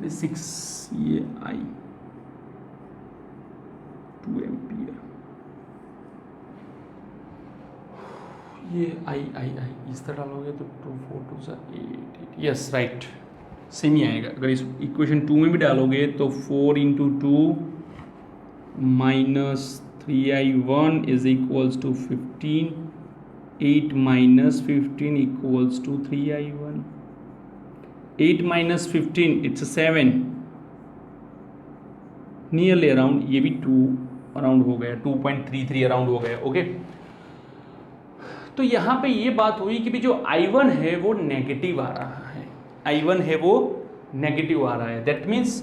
सिक्स, ये आई 2 एम्पियर, ये आई इस तरह डालोगे तो 2 4 2 से 8, यस राइट, सेम ही आएगा। अगर इस इक्वेशन 2 में भी डालोगे तो 4 into 2 minus 3i1 is equals to 15, 8 minus 15 equals to 3i1, 8 minus 15 it's a 7, nearly around, ये भी 2 अराउंड हो गया, 2.33 अराउंड हो गया। ओके, तो यहाँ पे ये बात हुई कि भी जो I1 है वो नेगेटिव आ रहा है, I1 है वो नेगेटिव आ रहा है। That means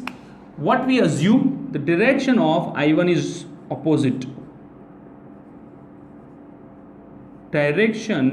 what we assume the direction of I1 is opposite, direction